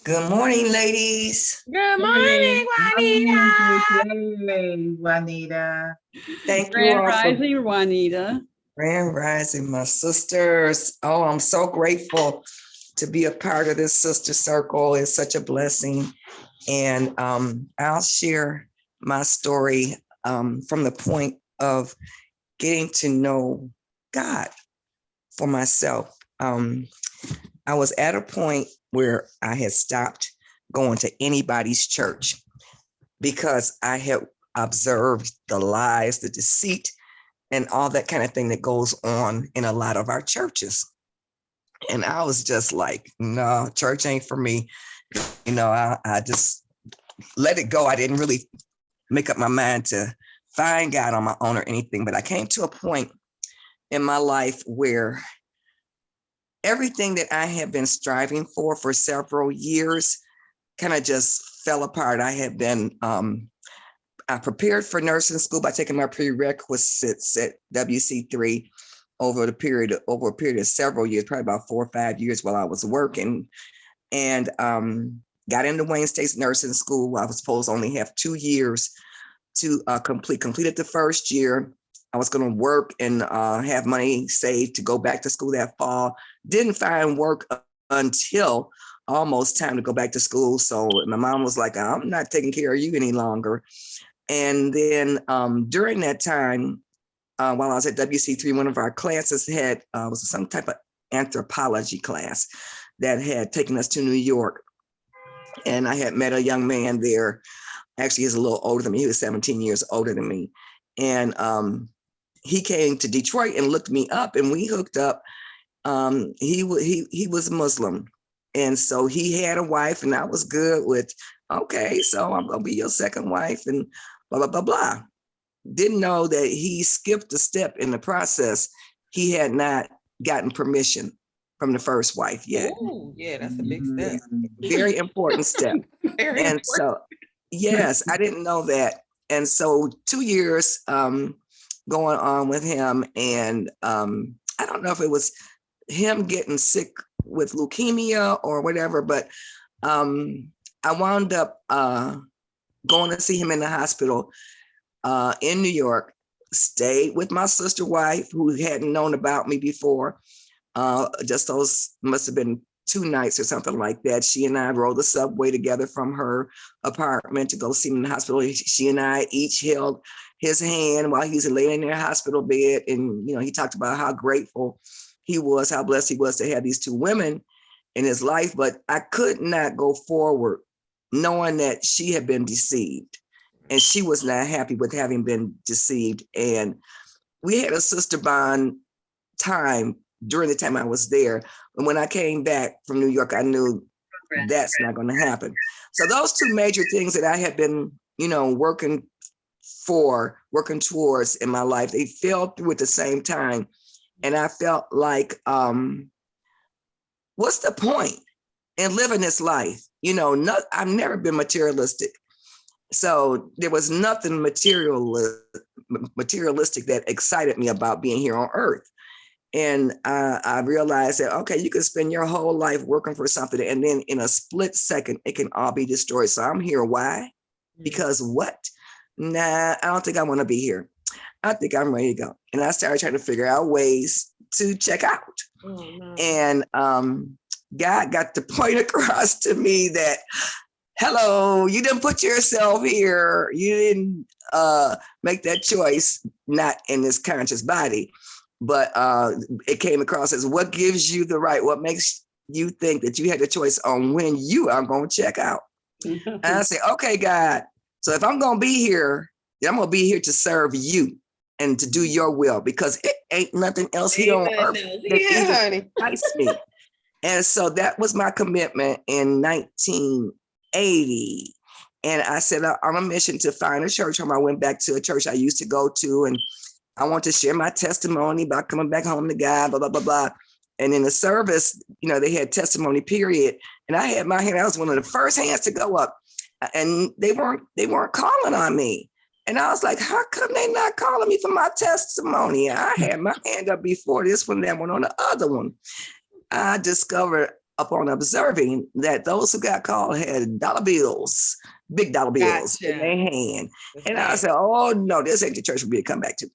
Good morning, ladies. Good morning, Juanita. Hey, Juanita. Thank you Grand all for Rising, Juanita. Grand Rising, my sisters. Oh, I'm so grateful to be a part of this sister circle. It's such a blessing. And I'll share my story from the point of getting to know God for myself. I was at a point where I had stopped going to anybody's church because I had observed the lies, the deceit and all that kind of thing that goes on in a lot of our churches. And I was just like, no, church ain't for me. I just let it go. I didn't really make up my mind to find God on my own or anything, but I came to a point in my life where everything that I had been striving for several years kind of just fell apart. I had been, I prepared for nursing school by taking my prerequisites at WC3 over a period of several years, probably about 4 or 5 years while I was working, and got into Wayne State's nursing school. I was supposed to only have 2 years to completed the first year. I was going to work and have money saved to go back to school that fall. Didn't find work until almost time to go back to school. So my mom was like, I'm not taking care of you any longer. And then during that time, while I was at WC3, one of our classes had was some type of anthropology class that had taken us to New York. And I had met a young man there. Actually, he's a little older than me. He was 17 years older than me. And he came to Detroit and looked me up, and we hooked up. He was Muslim. And so he had a wife, and I was good with, okay, so I'm going to be your second wife and blah, blah, blah, blah. Didn't know that he skipped a step in the process. He had not gotten permission from the first wife yet. Oh, yeah, that's a big step. Very important step. Very And important. so, yes, I didn't know that. And so 2 years going on with him. And I don't know if it was him getting sick with leukemia or whatever, but I wound up going to see him in the hospital in New York, stayed with my sister wife who hadn't known about me before. Just those must have been 2 nights or something like that. She and I rode the subway together from her apartment to go see him in the hospital. She and I each held his hand while he was laying in their hospital bed. And, he talked about how grateful he was, how blessed he was to have these 2 women in his life. But I could not go forward knowing that she had been deceived. And she was not happy with having been deceived. And we had a sister bond time during the time I was there. And when I came back from New York, I knew that's not going to happen. So those 2 major things that I had been, working towards in my life, they fell through at the same time. And I felt like, what's the point in living this life? I've never been materialistic. So there was nothing materialistic that excited me about being here on earth. And I realized that, okay, you can spend your whole life working for something, and then in a split second, it can all be destroyed. So I'm here. Why? Because what? Nah, I don't think I want to be here. I think I'm ready to go. And I started trying to figure out ways to check out. Oh, no. And God got to point across to me that, hello, you didn't put yourself here. You didn't make that choice, not in this conscious body, but it came across as what gives you the right, what makes you think that you had the choice on when you are going to check out. And I say, okay, God, so if I'm going to be here, then I'm going to be here to serve you and to do your will, because it ain't nothing else here on earth that even entice me. And so that was my commitment in 1980. And I said, I'm on a mission to find a church home. I went back to a church I used to go to, and I want to share my testimony about coming back home to God, blah, blah, blah, blah. And in the service, they had testimony period. And I had my hand, I was one of the first hands to go up, and they weren't calling on me. And I was like, how come they not calling me for my testimony? I had my hand up before this one, that one on the other one. I discovered upon observing that those who got called had dollar bills, big dollar bills in their hand. And I said, oh no, this ain't the church for me to come back to.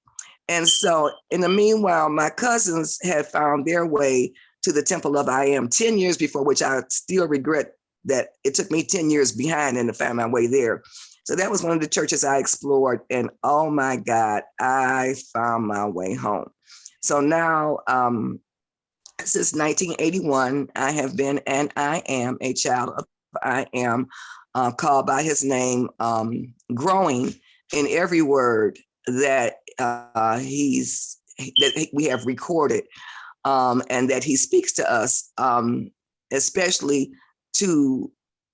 And so in the meanwhile, my cousins had found their way to the Temple of I Am 10 years before, which I still regret that it took me 10 years behind and to find my way there. So that was one of the churches I explored, and oh my God, I found my way home. So now, since 1981, I have been and I am a child of I Am, called by his name, growing in every word that that we have recorded, and that he speaks to us, especially to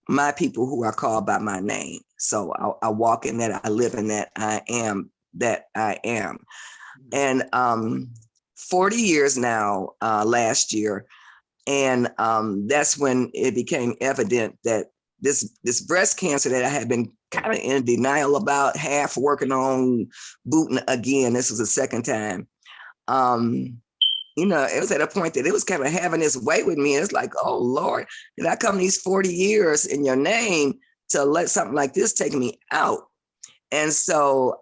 my people who are called by my name. So I walk in that, I live in that, I am that I am. And 40 years now, last year. And that's when it became evident that this breast cancer that I had been kind of in denial about, half working on, booting again, this was the second time. It was at a point that it was kind of having its way with me. It's like, oh Lord, did I come these 40 years in your name to let something like this take me out? And so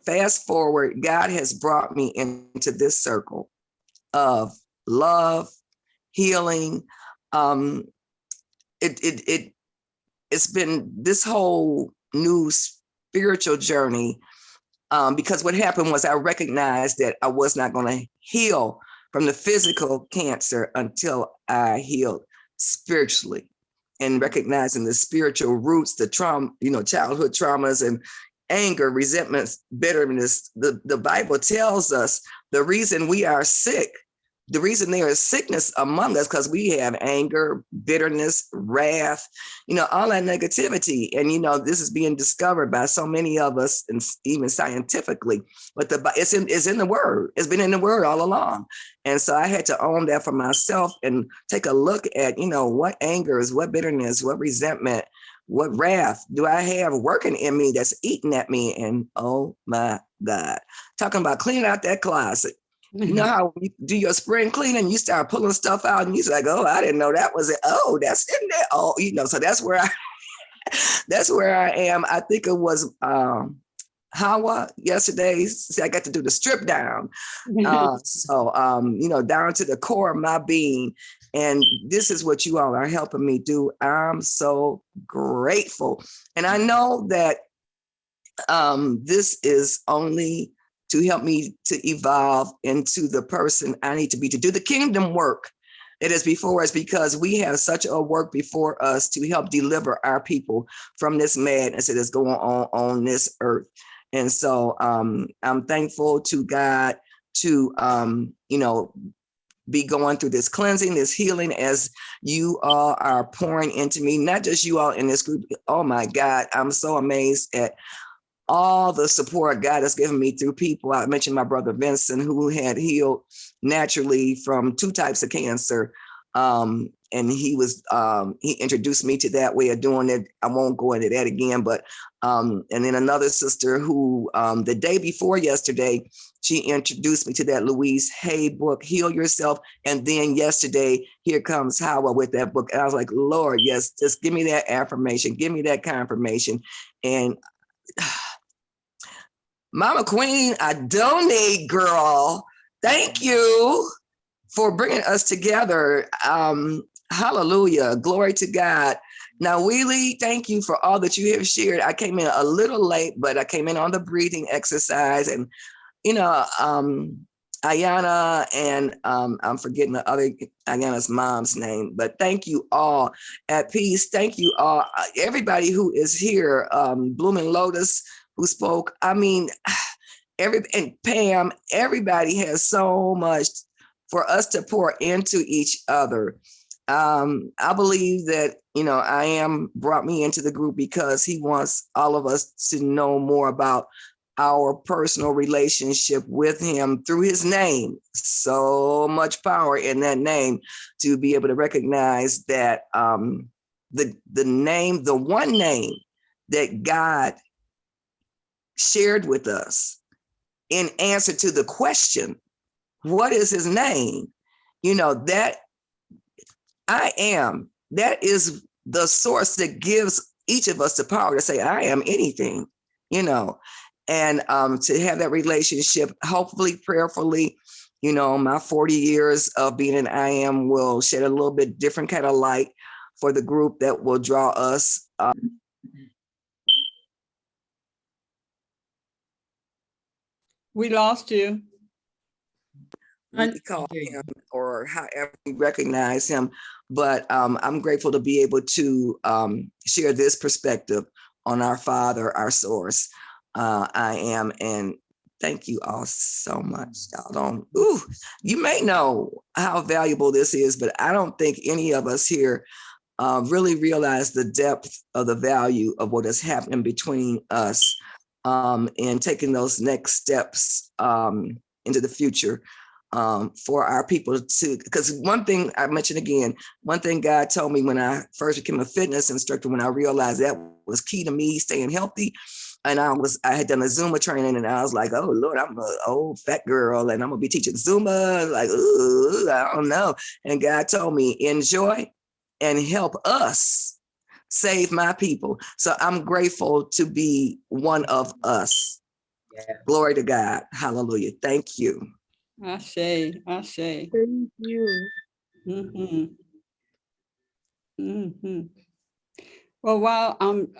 fast forward, God has brought me into this circle of love, healing. It's been this whole new spiritual journey, because what happened was I recognized that I was not going to heal from the physical cancer until I healed spiritually, and recognizing the spiritual roots, the trauma, childhood traumas and anger, resentments, bitterness. The Bible tells us the reason we are sick, the reason there is sickness among us, because we have anger, bitterness, wrath, all that negativity. And, this is being discovered by so many of us, and even scientifically, but it's in the word. It's been in the word all along. And so I had to own that for myself and take a look at, what anger is, what bitterness, what resentment, what wrath do I have working in me that's eating at me? And oh my God, talking about cleaning out that closet. You know how you do your spring cleaning, you start pulling stuff out and you're like, oh, I didn't know that was it. Oh, that's in there. Oh, so that's where I am. I think it was Hawa yesterday. See, I got to do the strip down. Down to the core of my being. And this is what you all are helping me do. I'm so grateful. And I know that this is only to help me to evolve into the person I need to be, to do the kingdom work that is before us, because we have such a work before us to help deliver our people from this madness that is going on this earth. And so I'm thankful to God to, be going through this cleansing, this healing, as you all are pouring into me, not just you all in this group. Oh my God, I'm so amazed at all the support God has given me through people. I mentioned my brother Vincent, who had healed naturally from 2 types of cancer. And he introduced me to that way of doing it. I won't go into that again, but and then another sister who the day before yesterday, she introduced me to that Louise Hay book, Heal Yourself. And then yesterday, here comes Howard with that book. And I was like, Lord, yes, just give me that affirmation, give me that confirmation. And Mama Queen, I donate, girl. Thank you for bringing us together. Hallelujah. Glory to God. Nawili, thank you for all that you have shared. I came in a little late, but I came in on the breathing exercise. And, Ayana, and I'm forgetting the other Ayana's mom's name, but thank you all. At peace. Thank you all. Everybody who is here, Blooming Lotus, who spoke. I mean, and Pam, everybody has so much for us to pour into each other. I believe that, I am brought me into the group because he wants all of us to know more about our personal relationship with him through his name. So much power in that name to be able to recognize that the name, the one name that God shared with us in answer to the question, what is his name? That I am, that is the source that gives each of us the power to say, I am anything, and to have that relationship, hopefully, prayerfully, my 40 years of being an I am will shed a little bit different kind of light for the group that will draw us. We lost you. We call him, or however we recognize him. But I'm grateful to be able to share this perspective on our Father, our source. I am, and Thank you all so much. Y'all don't, ooh, you may know how valuable this is, but I don't think any of us here really realize the depth of the value of what is happening between us and taking those next steps into the future for our people to, because one thing I mentioned again, one thing God told me when I first became a fitness instructor, when I realized that was key to me staying healthy. And I had done a Zumba training and I was like, oh Lord, I'm an old fat girl and I'm gonna be teaching Zumba. Like, ooh, I don't know. And God told me, enjoy and help us save my people. So I'm grateful to be one of us. Yeah. Glory to God. Hallelujah. Thank you. Ashe, ashe. Thank you. Mhm. Mhm. Well, while I'm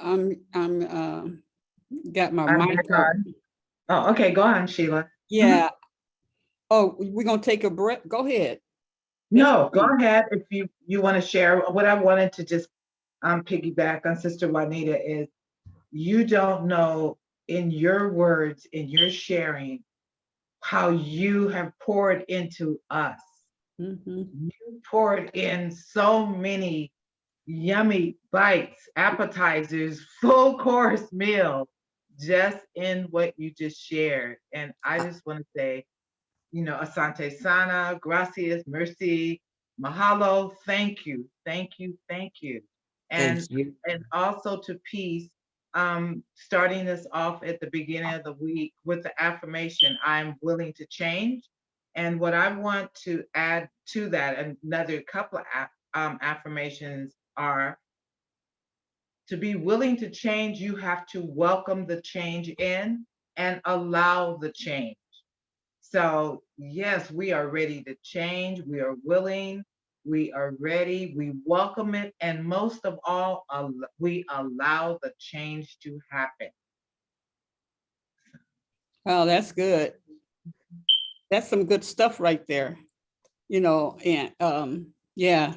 got my I'm mic back up. on. Oh, okay, go on, Sheila. Yeah. Oh, we're gonna take a break. Go ahead. No, go ahead if you want to share. What I wanted to just piggyback on Sister Juanita is you don't know in your words, in your sharing, how you have poured into us. Mhm. You poured in so many yummy bites, appetizers, full course meal, just in what you just shared. And I just want to say, Asante Sana, gracias, mercy, mahalo, thank you, thank you, thank you. Thank And you. and also to peace, starting this off at the beginning of the week with the affirmation, I'm willing to change. And what I want to add to that, another couple of affirmations are to be willing to change, you have to welcome the change in and allow the change. So, yes, we are ready to change. We are willing. We are ready. We welcome it. And most of all, we allow the change to happen. Oh, that's good. That's some good stuff right there. And yeah,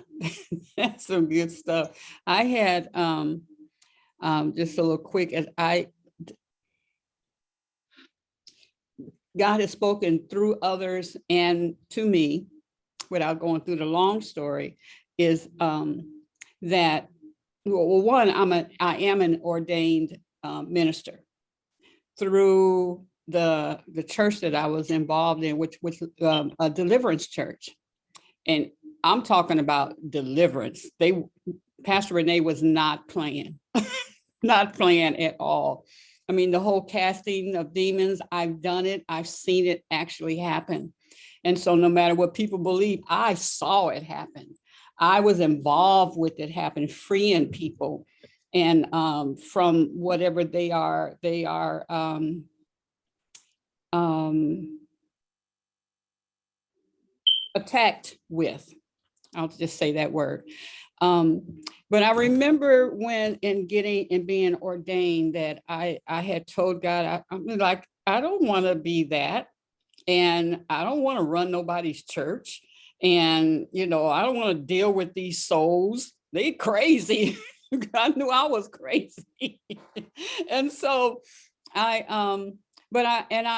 that's some good stuff. I had just a little quick as God has spoken through others and to me, without going through the long story, is that, well, one, I am an ordained minister through the church that I was involved in, which was a deliverance church. And I'm talking about deliverance. Pastor Renee was not playing, not playing at all. I mean, the whole casting of demons, I've done it. I've seen it actually happen. And so no matter what people believe, I saw it happen. I was involved with it happen, freeing people. And from whatever they are attacked with. I'll just say that word. But I remember when in being ordained that I had told God, I'm like, I don't want to be that. And I don't want to run nobody's church. And, I don't want to deal with these souls. They crazy. I knew I was crazy. And so I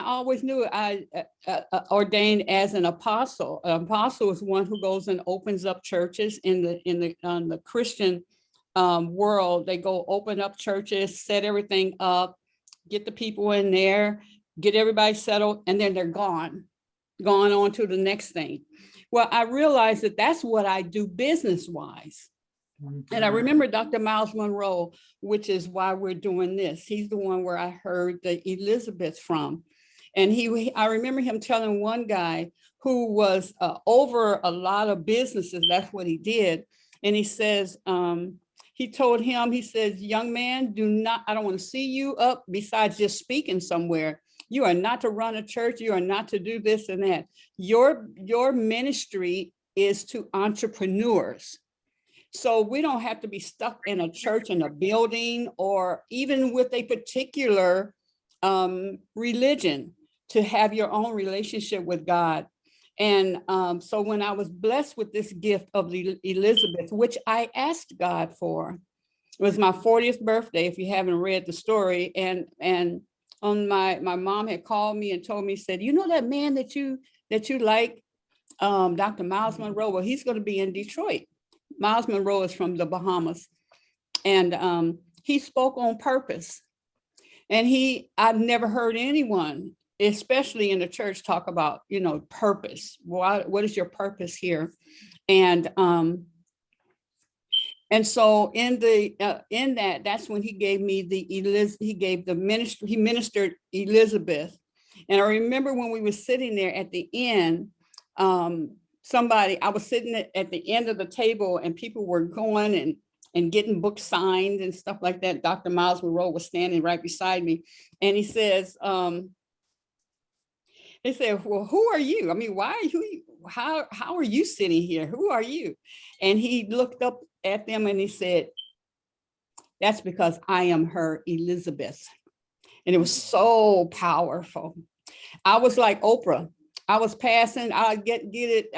always knew I ordained as an apostle. An apostle is one who goes and opens up churches in the Christian world. They go open up churches, set everything up, get the people in there, get everybody settled, and then they're gone on to the next thing. Well, I realized that that's what I do business-wise. And I remember Dr. Miles Monroe, which is why we're doing this. He's the one where I heard the Elizabeth from. And I remember him telling one guy who was over a lot of businesses, that's what he did. And he says, he told him, he says, young man, I don't want to see you up besides just speaking somewhere. You are not to run a church. You are not to do this and that. Your ministry is to entrepreneurs. So we don't have to be stuck in a church, in a building, or even with a particular religion, to have your own relationship with God. And so when I was blessed with this gift of Elizabeth, which I asked God for, it was my 40th birthday, if you haven't read the story. And my mom had called me and told me, said, you know, that man that you like, Dr. Miles Monroe, well, he's going to be in Detroit. Miles Monroe is from the Bahamas. And he spoke on purpose. And I've never heard anyone, especially in the church, talk about, you know, purpose. What is your purpose here? And so in that's when he gave me he ministered Elizabeth. And I remember when we were sitting there at the end, I was sitting at the end of the table and people were going and getting books signed and stuff like that. Dr. Miles Monroe was standing right beside me. And he says, they said, well, who are you? I mean, how are you sitting here? Who are you? And he looked up at them and he said, that's because I am her Elizabeth. And it was so powerful. I was like Oprah. I was passing, I'd get it,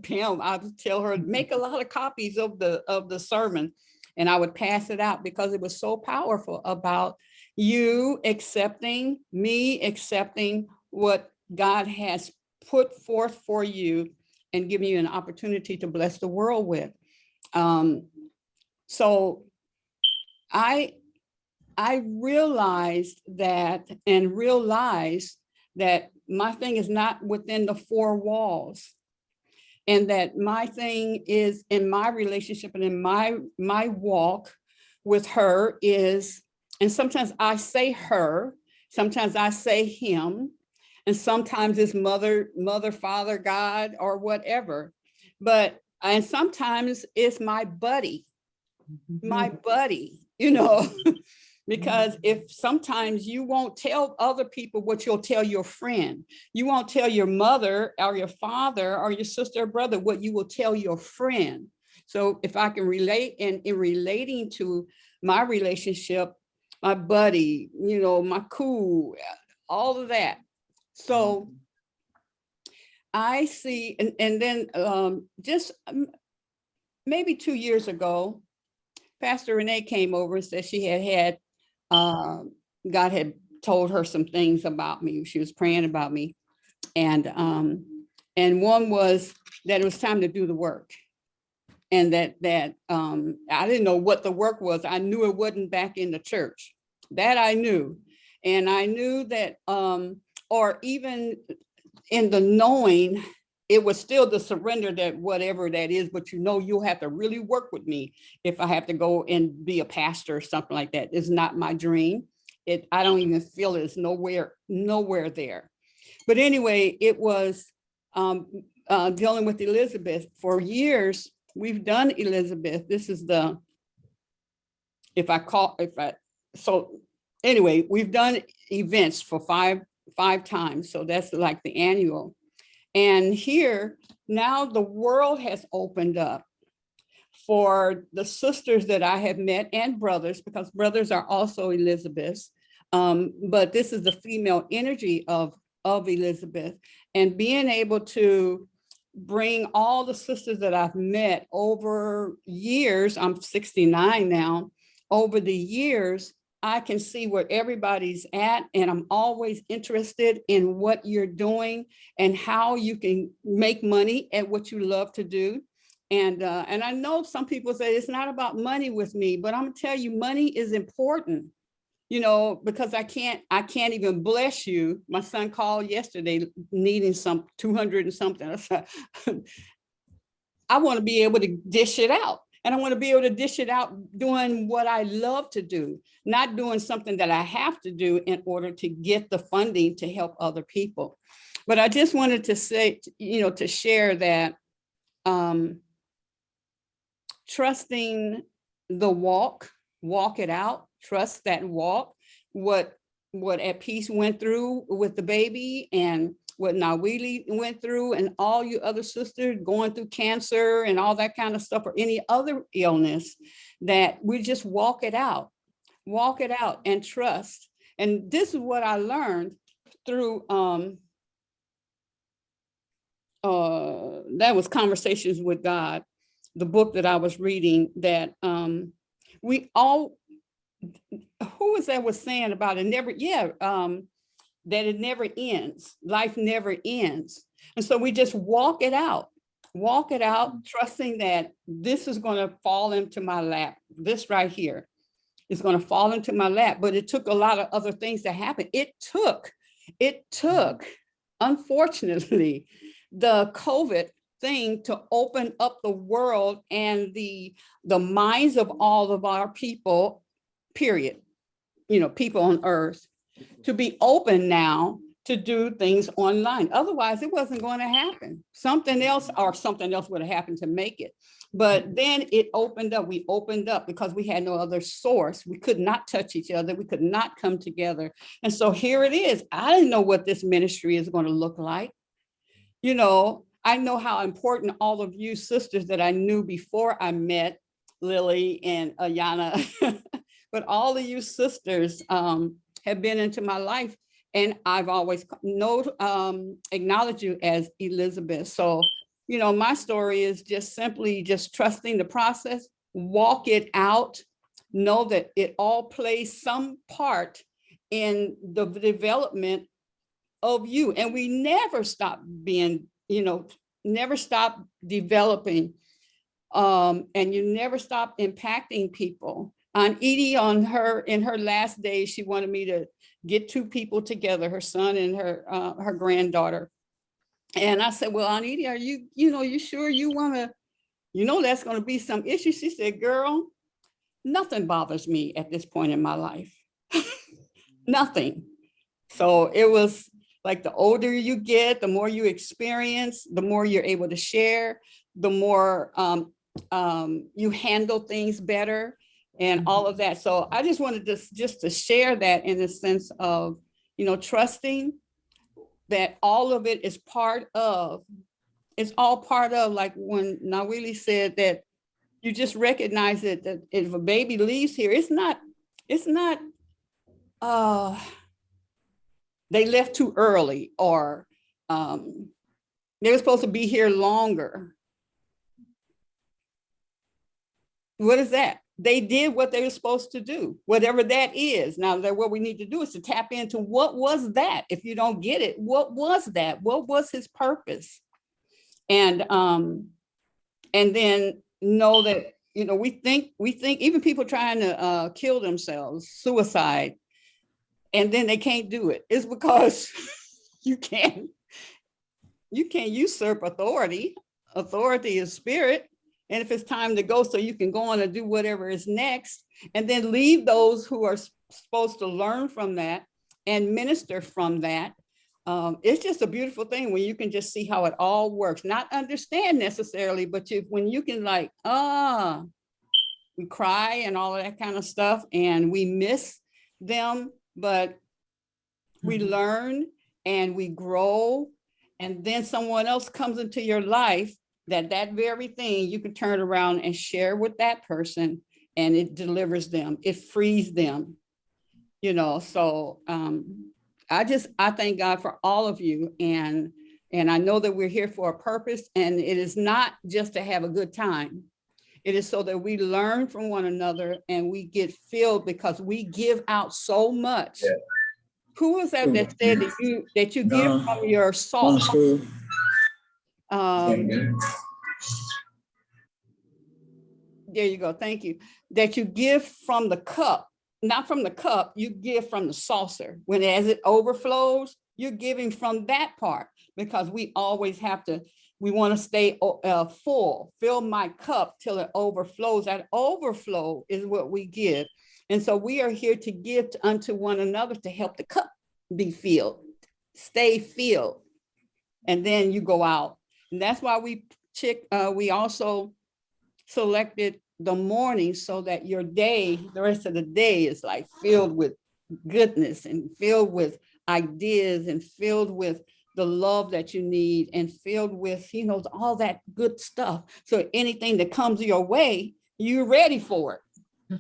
Pam, I would tell her, make a lot of copies of the sermon. And I would pass it out because it was so powerful about you accepting, me accepting what God has put forth for you and giving you an opportunity to bless the world with. So I realized that my thing is not within the four walls, and that my thing is in my relationship and in my walk with her is, and sometimes I say her, sometimes I say him, and sometimes it's mother, father, God, or whatever. And sometimes it's my buddy, you know. Because if sometimes you won't tell other people what you'll tell your friend, you won't tell your mother or your father or your sister or brother what you will tell your friend. So if I can relate, and in relating to my relationship, my buddy, you know, my cool, all of that. So I see, and then just maybe 2 years ago, Pastor Renee came over and said she had God had told her some things about me. She was praying about me. And one was that it was time to do the work. And that I didn't know what the work was. I knew it wasn't back in the church. That I knew. And I knew that, or even in the knowing, it was still the surrender that whatever that is, but you know, you'll have to really work with me if I have to go and be a pastor or something like that. It's not my dream. I don't even feel it's nowhere there. But anyway, it was dealing with Elizabeth. For years, we've done Elizabeth. This is so anyway, we've done events for five times. So that's like the annual. And here, now the world has opened up for the sisters that I have met and brothers, because brothers are also Elizabeths. But this is the female energy of Elizabeth, and being able to bring all the sisters that I've met over years, I'm 69 now, over the years, I can see where everybody's at, and I'm always interested in what you're doing and how you can make money at what you love to do. And I know some people say it's not about money with me, but I'm gonna tell you, money is important, you know, because I can't even bless you. My son called yesterday needing some 200 and something. I want to be able to dish it out. And I want to be able to dish it out doing what I love to do, not doing something that I have to do in order to get the funding to help other people. But I just wanted to say, you know, to share that trusting the walk it out, trust that walk, what At Peace went through with the baby, and what Nawili went through, and all you other sisters going through cancer and all that kind of stuff, or any other illness, that we just walk it out and trust. And this is what I learned through, that was Conversations with God, the book that I was reading, that we all who was that was saying about it never, that it never ends. Life never ends. And so we just walk it out, trusting that this is going to fall into my lap. This right here is going to fall into my lap. But it took a lot of other things to happen. It took, unfortunately, the COVID thing to open up the world and the minds of all of our people, period. People on earth, to be open now to do things online. Otherwise, it wasn't going to happen. Something else would have happened to make it. But then it opened up. We opened up because we had no other source. We could not touch each other. We could not come together. And so here it is. I didn't know what this ministry is going to look like. I know how important all of you sisters that I knew before I met Lily and Ayana, but all of you sisters have been into my life, and I've always acknowledged you as Elizabeth. So, my story is just simply just trusting the process, walk it out, know that it all plays some part in the development of you. And we never stop being, never stop developing, and you never stop impacting people. On Edie, in her last days, she wanted me to get two people together, her son and her granddaughter. And I said, well, Aunt Edie, are you sure you want to, that's going to be some issue? She said, girl, nothing bothers me at this point in my life. Nothing. So it was like the older you get, the more you experience, the more you're able to share, the more you handle things better and all of that. So I just wanted just to share that in the sense of, trusting that all of it is all part of, like when Nawili said that you just recognize it, that if a baby leaves here, it's not, they left too early, or they were supposed to be here longer. What is that? They did what they were supposed to do, whatever that is. Now, what we need to do is to tap into what was that. If you don't get it, what was that? What was his purpose? And then know that, we think even people trying to kill themselves, suicide, and then they can't do it. It's because you can't usurp authority. Authority is spirit. And if it's time to go, so you can go on and do whatever is next, and then leave those who are supposed to learn from that and minister from that. It's just a beautiful thing when you can just see how it all works, not understand necessarily, but when you can we cry and all of that kind of stuff, and we miss them, but we learn and we grow, and then someone else comes into your life that very thing you can turn around and share with that person, and it delivers them, it frees them, so I thank God for all of you, and I know that we're here for a purpose, and it is not just to have a good time. It is so that we learn from one another and we get filled, because we give out so much. Yeah. Who was that said that you give from your salt? There you go. Thank you. That you give from the cup, not from the cup, you give from the saucer. As it overflows, you're giving from that part, because we always we want to stay full, fill my cup till it overflows. That overflow is what we give. And so we are here to give unto one another to help the cup be filled, stay filled. And then you go out. And that's why we also selected the morning, so that your day, the rest of the day, is like filled with goodness and filled with ideas and filled with the love that you need and filled with, all that good stuff. So anything that comes your way, you're ready for it.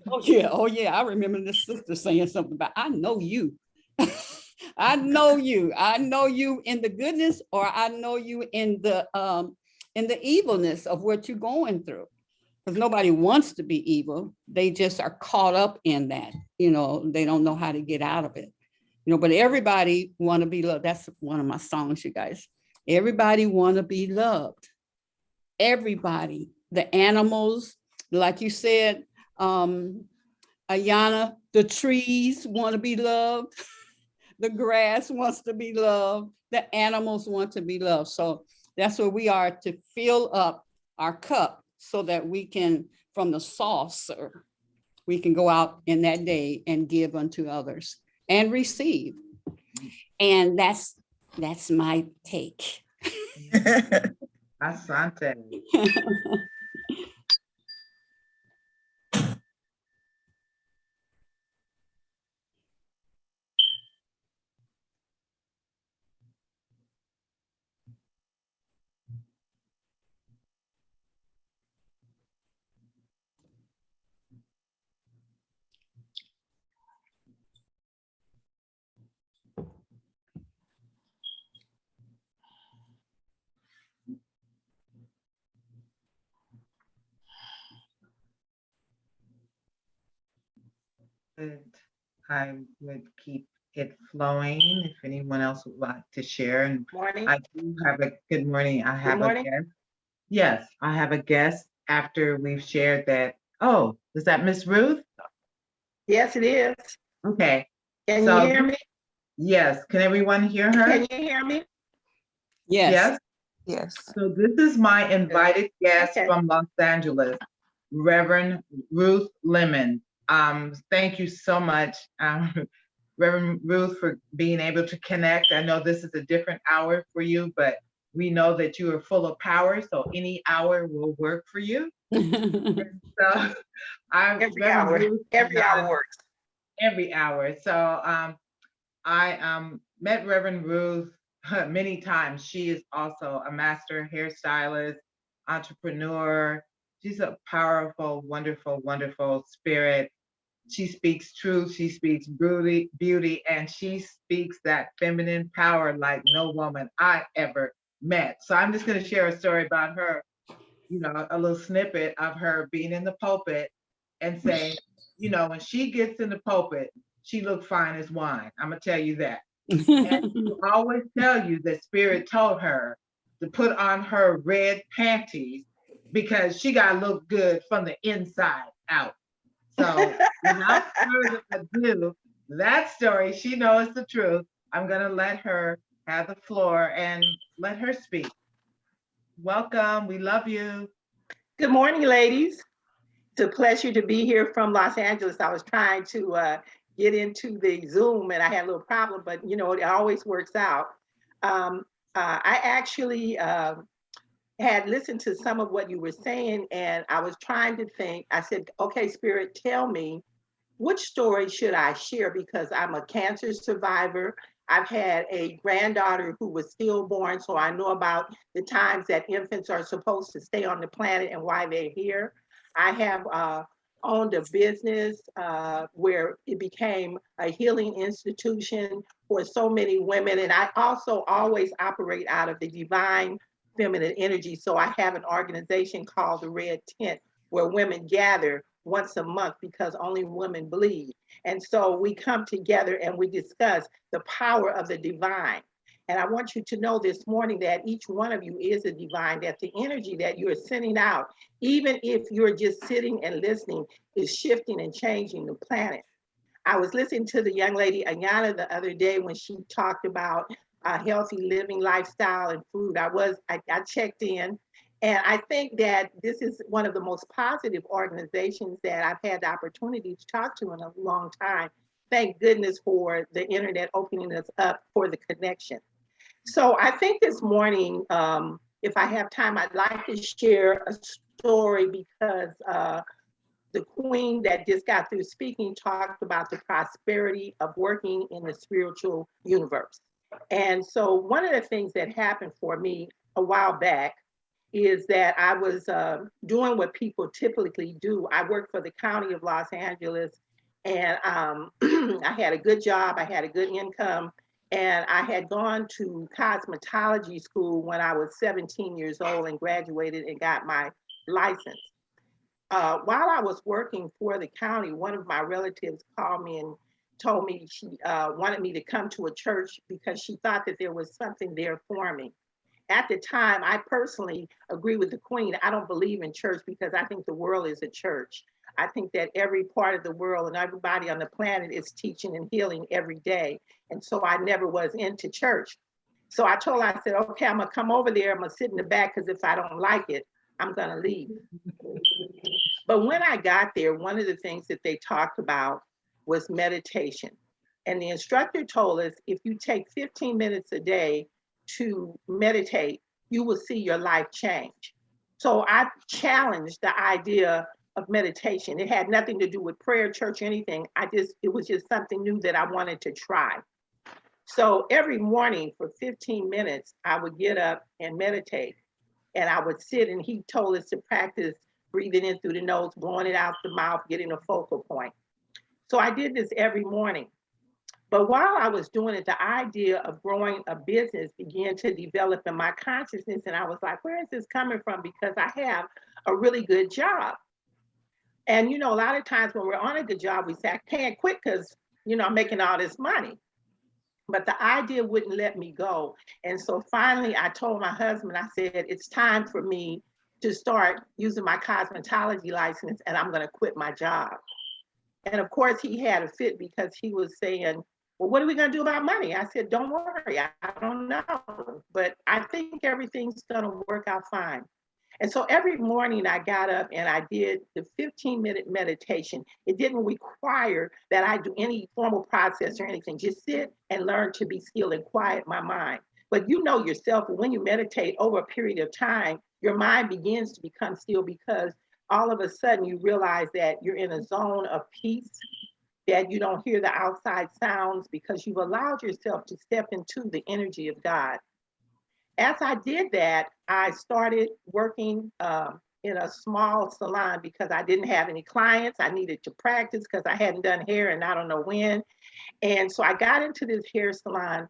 Oh yeah. I remember this sister saying something about, I know you. I know you in the goodness, or I know you in the evilness of what you're going through. because nobody wants to be evil. They just are caught up in that, you know, they don't know how to get out of it. You know, but everybody want to be loved. That's one of my songs, you guys. Everybody want to be loved. Everybody, the animals, like you said, Ayana, the trees want to be loved. The grass wants to be loved. The animals want to be loved. So that's where we are, to fill up our cup so that we can, from the saucer, we can go out in that day and give unto others and receive. And that's my take. Asante. Good. I would keep it flowing if anyone else would like to share. And Morning. I do have a good morning. I Good have a morning. guest. Yes, I have a guest after we've shared that. Oh, is that Miss Ruth? Yes, it is. Okay. Can So, you hear me? yes, can everyone hear her? Can you hear me? Yes. Yes. Yes. So this is my invited guest Okay. from Los Angeles, Reverend Ruth Lemon. Thank you so much, Reverend Ruth, for being able to connect. I know this is a different hour for you, but we know that you are full of power, so any hour will work for you. So Every hour. Every hour works. every hour. So I met Reverend Ruth many times. She is also a master hairstylist, entrepreneur. She's a powerful, wonderful, wonderful spirit. She speaks truth, she speaks beauty, and she speaks that feminine power like no woman I ever met. So I'm just going to share a story about her, you know, a little snippet of her being in the pulpit and saying, you know, when she gets in the pulpit, she looks fine as wine. I'm going to tell you that. And she will always tell you that Spirit told her to put on her red panties because she got to look good from the inside out. So without further ado, that story, she knows the truth. I'm going to let her have the floor and let her speak. Welcome. We love you. Good morning, ladies. It's a pleasure to be here from Los Angeles. I was trying to get into the Zoom and I had a little problem, but you know, it always works out. I actually had listened to some of what you were saying and I was trying to think. I said, okay, Spirit, tell me, which story should I share? Because I'm a cancer survivor. I've had a granddaughter who was stillborn, so I know about the times that infants are supposed to stay on the planet and why they're here. I have owned a business where it became a healing institution for so many women. And I also always operate out of the divine feminine energy. So I have an organization called the Red Tent where women gather once a month because only women bleed. And so we come together and we discuss the power of the divine. And I want you to know this morning that each one of you is a divine, that the energy that you're sending out, even if you're just sitting and listening, is shifting and changing the planet. I was listening to the young lady, Ayana, the other day when she talked about a healthy living lifestyle and food. I checked in. And I think that this is one of the most positive organizations that I've had the opportunity to talk to in a long time. Thank goodness for the internet opening us up for the connection. So I think this morning, if I have time, I'd like to share a story because the queen that just got through speaking talked about the prosperity of working in the spiritual universe. And so one of the things that happened for me a while back is that I was doing what people typically do. I worked for the County of Los Angeles and I had a good job, I had a good income, and I had gone to cosmetology school when I was 17 years old and graduated and got my license. while I was working for the county, one of my relatives called me and told me she wanted me to come to a church because she thought that there was something there for me. At the time, I personally agree with the Queen. I don't believe in church because I think the world is a church. I think that every part of the world and everybody on the planet is teaching and healing every day. And so I never was into church. So I told her, I said, okay, I'm gonna come over there. I'm gonna sit in the back because if I don't like it, I'm gonna leave. But when I got there, one of the things that they talked about was meditation. And the instructor told us if you take 15 minutes a day to meditate, you will see your life change. So I challenged the idea of meditation. It had nothing to do with prayer, church, or anything. It was just something new that I wanted to try. So every morning for 15 minutes, I would get up and meditate. And I would sit, and he told us to practice breathing in through the nose, blowing it out the mouth, getting a focal point. So I did this every morning. But while I was doing it, the idea of growing a business began to develop in my consciousness. And I was like, where is this coming from? Because I have a really good job. And, a lot of times when we're on a good job, we say, I can't quit because, I'm making all this money. But the idea wouldn't let me go. And so finally, I told my husband, I said, it's time for me to start using my cosmetology license and I'm going to quit my job. And of course, he had a fit because he was saying, well, what are we going to do about money? I said, don't worry, I don't know. But I think everything's going to work out fine. And so every morning I got up and I did the 15-minute meditation. It didn't require that I do any formal process or anything. Just sit and learn to be still and quiet my mind. But you know yourself, when you meditate over a period of time, your mind begins to become still because all of a sudden you realize that you're in a zone of peace, that you don't hear the outside sounds because you've allowed yourself to step into the energy of God. As I did that, I started working in a small salon because I didn't have any clients. I needed to practice because I hadn't done hair and I don't know when. And so I got into this hair salon,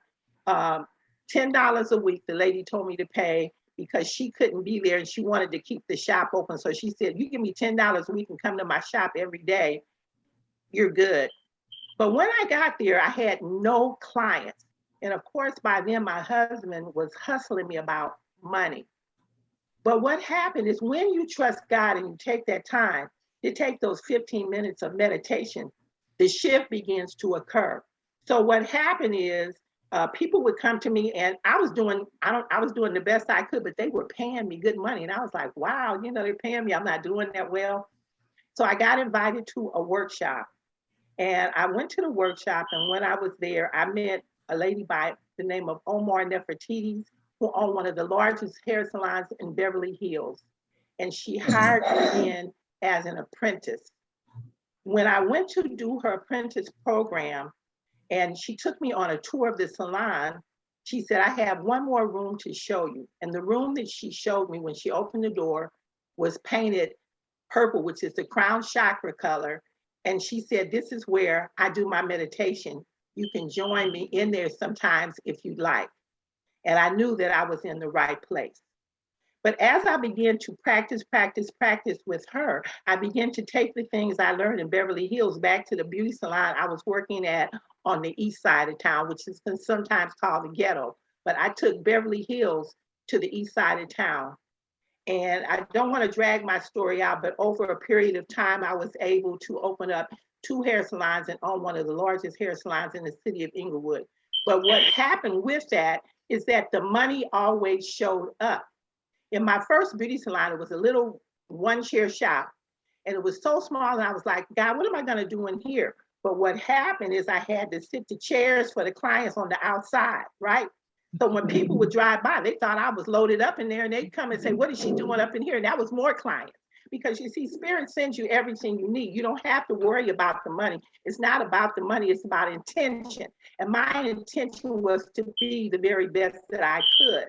$10 a week. The lady told me to pay because she couldn't be there and she wanted to keep the shop open. So she said, you give me $10 a week and come to my shop every day, you're good. But when I got there, I had no clients. And of course, by then, my husband was hustling me about money. But what happened is when you trust God and you take that time to take those 15 minutes of meditation, the shift begins to occur. So what happened is people would come to me and I was doing the best I could, but they were paying me good money. And I was like, wow, they're paying me. I'm not doing that well. So I got invited to a workshop. And I went to the workshop, and when I was there, I met a lady by the name of Omar Nefertiti, who owned one of the largest hair salons in Beverly Hills. And she hired me in as an apprentice. When I went to do her apprentice program, and she took me on a tour of the salon, she said, I have one more room to show you. And the room that she showed me when she opened the door was painted purple, which is the crown chakra color. And she said, this is where I do my meditation. You can join me in there sometimes if you'd like. And I knew that I was in the right place. But as I began to practice with her, I began to take the things I learned in Beverly Hills back to the beauty salon I was working at on the east side of town, which is sometimes called the ghetto. But I took Beverly Hills to the east side of town. And I don't want to drag my story out, but over a period of time, I was able to open up 2 hair salons and own one of the largest hair salons in the city of Inglewood. But what happened with that is that the money always showed up. In my first beauty salon, it was a little one-chair shop, and it was so small, and I was like, God, what am I going to do in here? But what happened is I had to sit the chairs for the clients on the outside, right? So when people would drive by, they thought I was loaded up in there, and they'd come and say, what is she doing up in here? And that was more clients. Because you see, Spirit sends you everything you need. You don't have to worry about the money. It's not about the money, it's about intention. And my intention was to be the very best that I could.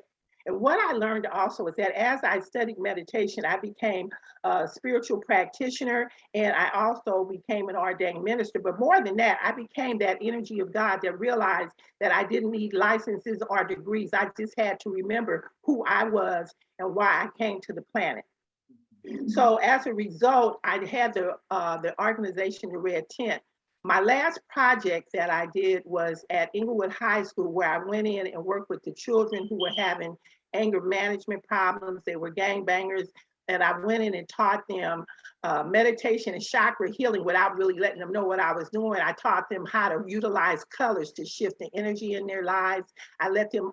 And what I learned also is that as I studied meditation, I became a spiritual practitioner, and I also became an ordained minister. But more than that, I became that energy of God that realized that I didn't need licenses or degrees. I just had to remember who I was and why I came to the planet. So as a result, I had the organization, the Red Tent. My last project that I did was at Inglewood High School, where I went in and worked with the children who were having anger management problems. They were gangbangers. And I went in and taught them meditation and chakra healing without really letting them know what I was doing. I taught them how to utilize colors to shift the energy in their lives. I let them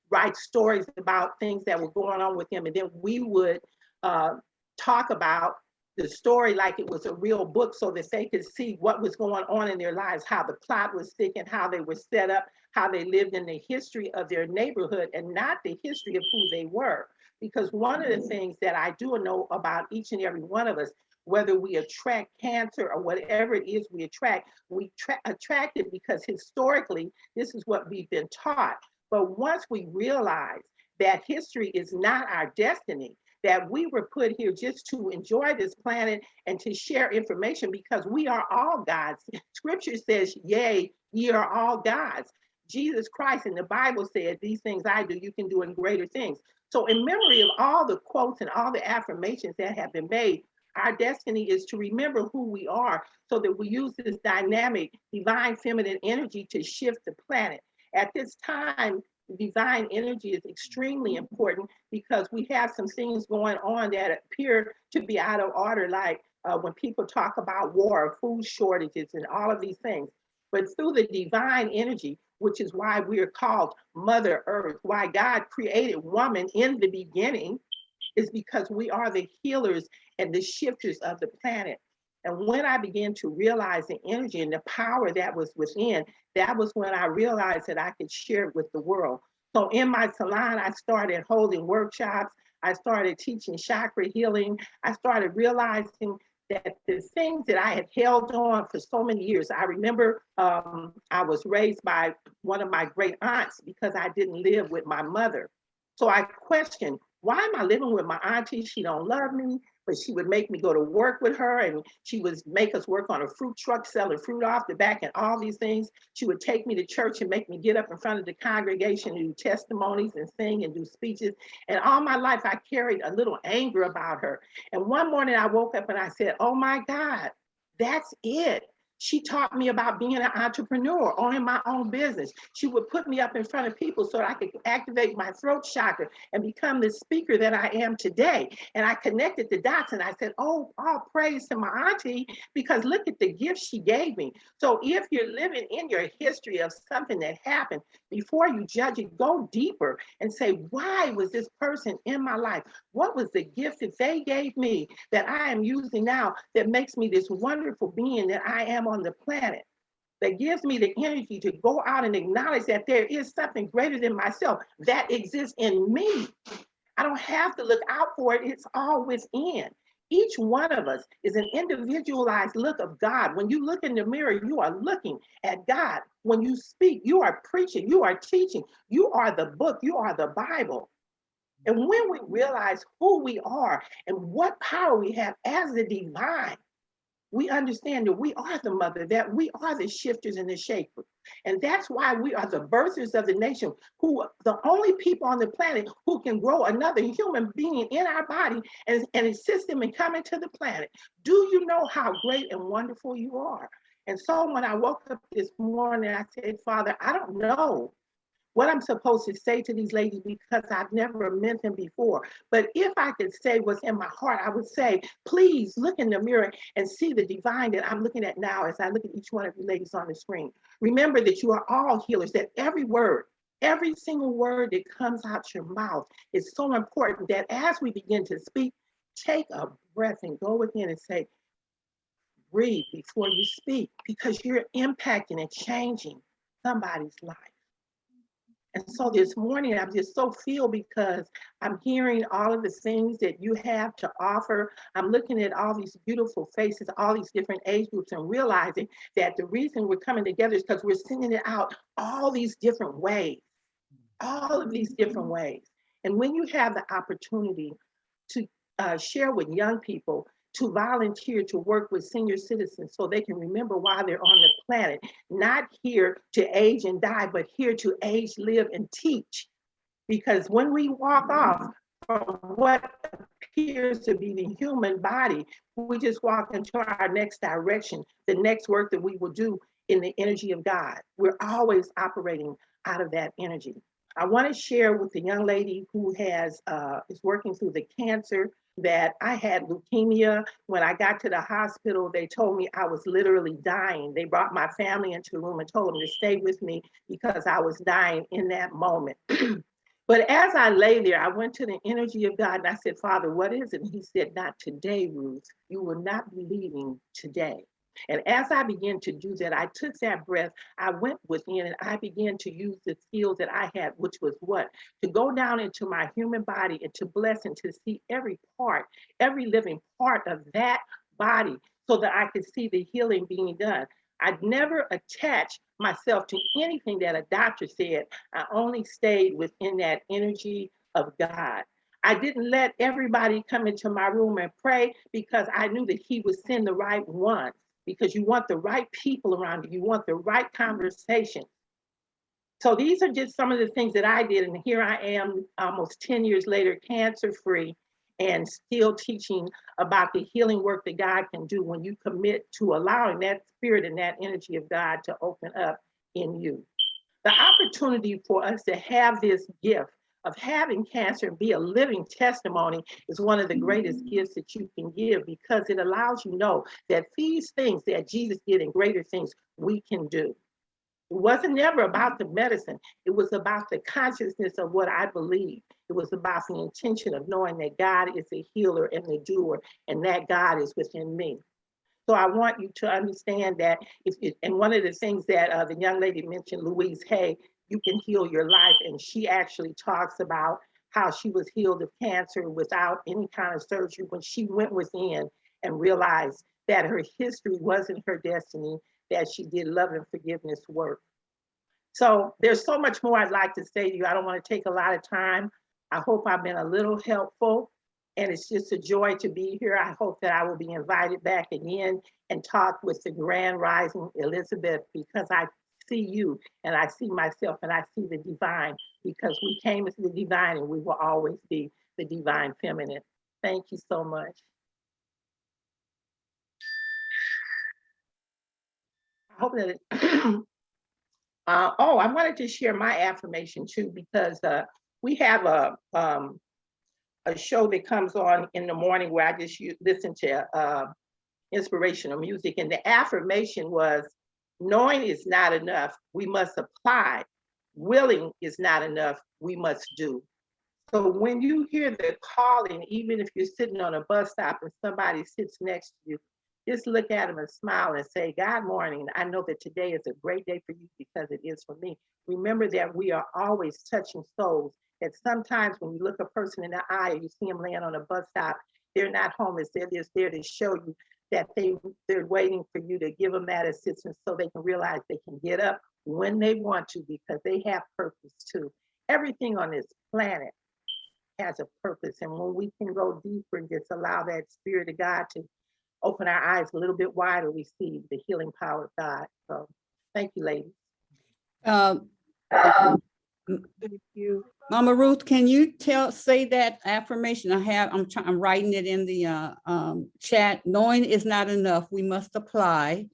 write stories about things that were going on with them. And then we would talk about the story like it was a real book so that they could see what was going on in their lives, how the plot was sticking, how they were set up, how they lived in the history of their neighborhood and not the history of who they were. Because one of the things that I do know about each and every one of us, whether we attract cancer or whatever it is we attract, we attract it because historically, this is what we've been taught. But once we realize that history is not our destiny, that we were put here just to enjoy this planet and to share information because we are all gods. Scripture says, yea, ye are all gods. Jesus Christ in the Bible said, these things I do, you can do in greater things. So in memory of all the quotes and all the affirmations that have been made, our destiny is to remember who we are so that we use this dynamic, divine feminine energy to shift the planet. At this time, divine energy is extremely important because we have some things going on that appear to be out of order, like when people talk about war, food shortages, and all of these things. But through the divine energy, which is why we are called Mother Earth, why God created woman in the beginning, is because we are the healers and the shifters of the planet. And when I began to realize the energy and the power that was within, that was when I realized that I could share it with the world. So in my salon, I started holding workshops. I started teaching chakra healing. I started realizing that the things that I had held on for so many years, I remember I was raised by one of my great aunts because I didn't live with my mother. So I questioned, why am I living with my auntie? She don't love me, but she would make me go to work with her and she would make us work on a fruit truck selling fruit off the back and all these things. She would take me to church and make me get up in front of the congregation and do testimonies and sing and do speeches. And all my life, I carried a little anger about her. And one morning I woke up and I said, oh my God, that's it. She taught me about being an entrepreneur, owning my own business. She would put me up in front of people so that I could activate my throat chakra and become the speaker that I am today. And I connected the dots and I said, oh, all praise to my auntie, because look at the gift she gave me. So if you're living in your history of something that happened, before you judge it, go deeper and say, why was this person in my life? What was the gift that they gave me that I am using now that makes me this wonderful being that I am on the planet, that gives me the energy to go out and acknowledge that there is something greater than myself that exists in me. I don't have to look out for it. It's all within. Each one of us is an individualized look of God. When you look in the mirror, you are looking at God. When you speak, you are preaching, you are teaching, you are the book, you are the Bible. And when we realize who we are and what power we have as the divine, we understand that we are the mother, that we are the shifters and the shapers. And that's why we are the birthers of the nation, who the only people on the planet who can grow another human being in our body and assist them in coming to the planet. Do you know how great and wonderful you are? And so when I woke up this morning, I said, Father, I don't know what I'm supposed to say to these ladies because I've never met them before. But if I could say what's in my heart, I would say, please look in the mirror and see the divine that I'm looking at now as I look at each one of you ladies on the screen. Remember that you are all healers, that every word, every single word that comes out your mouth is so important that as we begin to speak, take a breath and go within and say, breathe before you speak, because you're impacting and changing somebody's life. And so this morning, I'm just so filled because I'm hearing all of the things that you have to offer. I'm looking at all these beautiful faces, all these different age groups, and realizing that the reason we're coming together is because we're sending it out all these different ways, all of these different ways. And when you have the opportunity to share with young people, to volunteer to work with senior citizens so they can remember why they're on the planet, not here to age and die, but here to age, live, and teach. Because when we walk off from what appears to be the human body, we just walk into our next direction, the next work that we will do in the energy of God. We're always operating out of that energy. I want to share with the young lady who is working through the cancer that I had leukemia. When I got to the hospital, they told me I was literally dying. They brought my family into the room and told them to stay with me because I was dying in that moment. But as I lay there, I went to the energy of God and I said, Father, what is it? And he said, not today, Ruth. You will not be leaving today. And as I began to do that, I took that breath, I went within and I began to use the skills that I had, which was what? To go down into my human body and to bless and to see every part, every living part of that body so that I could see the healing being done. I'd never attached myself to anything that a doctor said. I only stayed within that energy of God. I didn't let everybody come into my room and pray because I knew that he would send the right ones, because you want the right people around you. You want the right conversation. So these are just some of the things that I did. And here I am almost 10 years later, cancer free, and still teaching about the healing work that God can do when you commit to allowing that spirit and that energy of God to open up in you. The opportunity for us to have this gift of having cancer and be a living testimony is one of the greatest gifts that you can give, because it allows you to know that these things that Jesus did and greater things we can do. It wasn't never about the medicine. It was about the consciousness of what I believe. It was about the intention of knowing that God is a healer and the doer, and that God is within me. So I want you to understand that and one of the things that the young lady mentioned, Louise Hay, you can heal your life. And she actually talks about how she was healed of cancer without any kind of surgery when she went within and realized that her history wasn't her destiny, that she did love and forgiveness work. So there's so much more I'd like to say to you. I don't want to take a lot of time. I hope I've been a little helpful. And it's just a joy to be here. I hope that I will be invited back again and talk with the Grand Rising Elizabeth, because I see you and I see myself and I see the divine, because we came as the divine and we will always be the divine feminine. Thank you so much. I hope that I wanted to share my affirmation too, because we have a show that comes on in the morning where I just listen to inspirational music. And the affirmation was, knowing is not enough, we must apply. Willing is not enough, we must do. So when you hear the calling, even if you're sitting on a bus stop and somebody sits next to you, just look at them and smile and say, God morning, I know that today is a great day for you because it is for me. Remember that we are always touching souls. And sometimes when you look a person in the eye or you see them laying on a bus stop, they're not homeless. They're just there to show you that they're waiting for you to give them that assistance so they can realize they can get up when they want to, because they have purpose too. Everything on this planet has a purpose. And when we can go deeper and just allow that spirit of God to open our eyes a little bit wider, we see the healing power of God. So thank you, ladies. Thank you. Mama Ruth, can you say that affirmation? I'm writing it in the chat. Knowing is not enough, we must apply.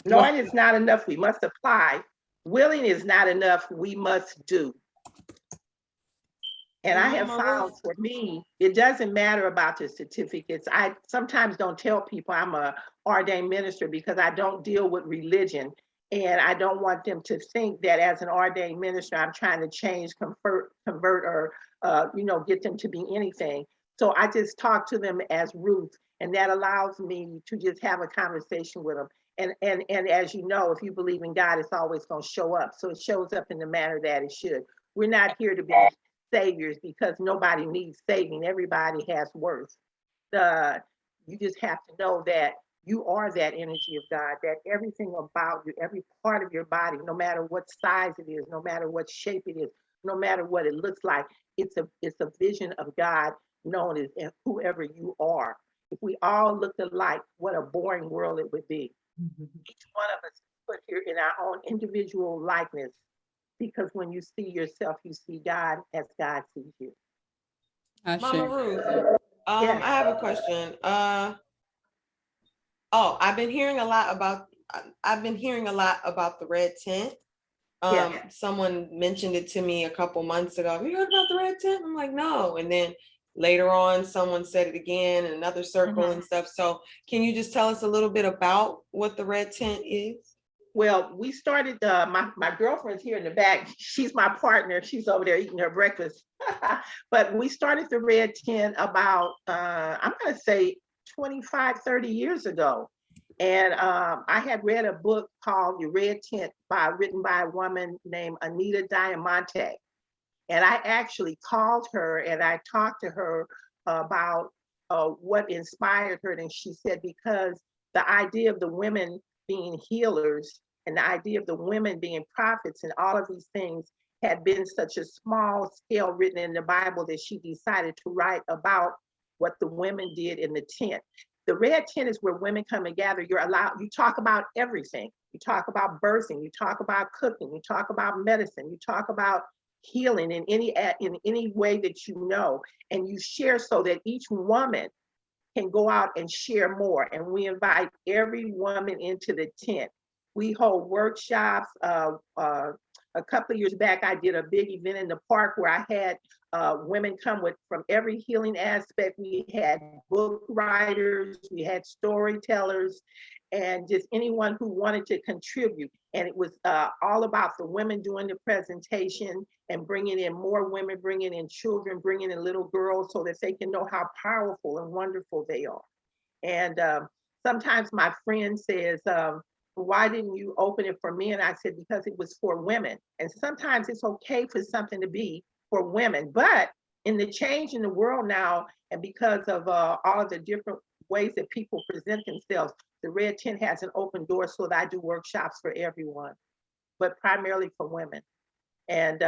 Knowing is not enough, we must apply. Willing is not enough, we must do. And I have found for me, it doesn't matter about the certificates. I sometimes don't tell people I'm a ordained minister because I don't deal with religion. And I don't want them to think that as an ordained minister, I'm trying to change, convert, or, get them to be anything. So I just talk to them as Ruth, and that allows me to just have a conversation with them. And as you know, if you believe in God, it's always going to show up. So it shows up in the manner that it should. We're not here to be saviors because nobody needs saving. Everybody has worth. You just have to know that you are that energy of God, that everything about you, every part of your body, no matter what size it is, no matter what shape it is, no matter what it looks like, it's a vision of God known as whoever you are. If we all looked alike, what a boring world it would be. Each one of us put here in our own individual likeness, because when you see yourself, you see God as God sees you. Mama Ashe. Ruth, Yes. I have a question. Oh, I've been hearing a lot about the red tent. Yes. Someone mentioned it to me a couple months ago. Have you heard about the red tent? I'm like, no. And then later on, someone said it again in another circle and stuff. So can you just tell us a little bit about what the red tent is? Well, we started, my girlfriend's here in the back. She's my partner. She's over there eating her breakfast. But we started the Red Tent about, I'm going to say 25, 30 years ago. And I had read a book called The Red Tent written by a woman named Anita Diamante. And I actually called her and I talked to her about what inspired her. And she said, because the idea of the women being healers and the idea of the women being prophets and all of these things had been such a small scale written in the Bible that she decided to write about what the women did in the tent. The red tent is where women come and gather. You talk about everything. You talk about birthing, you talk about cooking, you talk about medicine, you talk about healing in any way that you know, and you share so that each woman can go out and share more. And we invite every woman into the tent. We hold workshops. A couple of years back, I did a big event in the park where I had women come from every healing aspect. We had book writers, we had storytellers, and just anyone who wanted to contribute. And it was all about the women doing the presentation and bringing in more women, bringing in children, bringing in little girls so that they can know how powerful and wonderful they are. And sometimes my friend says, why didn't you open it for men? I said, because it was for women. And sometimes it's okay for something to be for women. But in the change in the world now, and because of all of the different ways that people present themselves, the Red Tent has an open door so that I do workshops for everyone, but primarily for women. And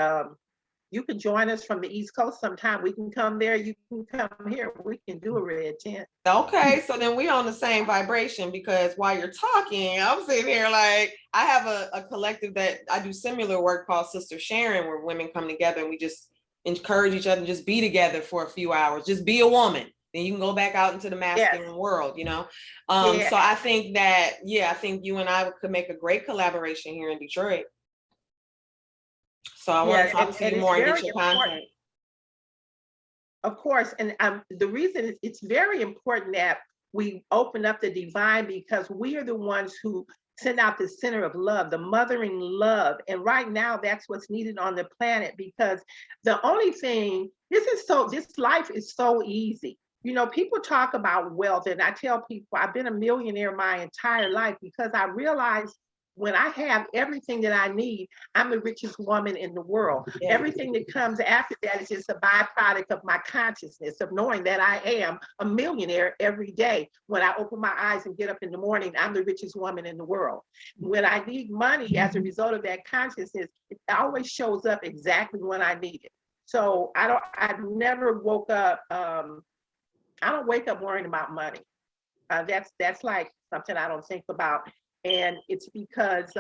you can join us from the East Coast sometime. We can come there. You can come here. We can do a Red Tent. Okay, so then we're on the same vibration, because while you're talking, I'm sitting here like, I have a collective that I do similar work called Sister Sharon, where women come together and we just encourage each other and just be together for a few hours, just be a woman. Then you can go back out into the masculine world, So I think that, I think you and I could make a great collaboration here in Detroit. So I want to talk to you more and get your contact. Of course, and the reason is it's very important that we open up the divine, because we are the ones who send out the center of love, the mothering love. And right now, that's what's needed on the planet, because the only thing, this life is so easy. People talk about wealth, and I tell people I've been a millionaire my entire life because I realized when I have everything that I need, I'm the richest woman in the world. Yeah. Everything that comes after that is just a byproduct of my consciousness, of knowing that I am a millionaire every day. When I open my eyes and get up in the morning, I'm the richest woman in the world. When I need money as a result of that consciousness, it always shows up exactly when I need it. So I've never woke up, I don't wake up worrying about money. That's like something I don't think about. And it's because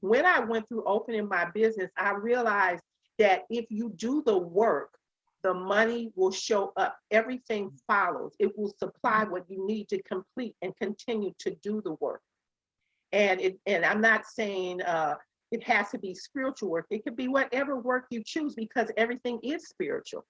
when I went through opening my business, I realized that if you do the work, the money will show up. Everything follows. It will supply what you need to complete and continue to do the work. And I'm not saying it has to be spiritual work. It could be whatever work you choose, because everything is spiritual.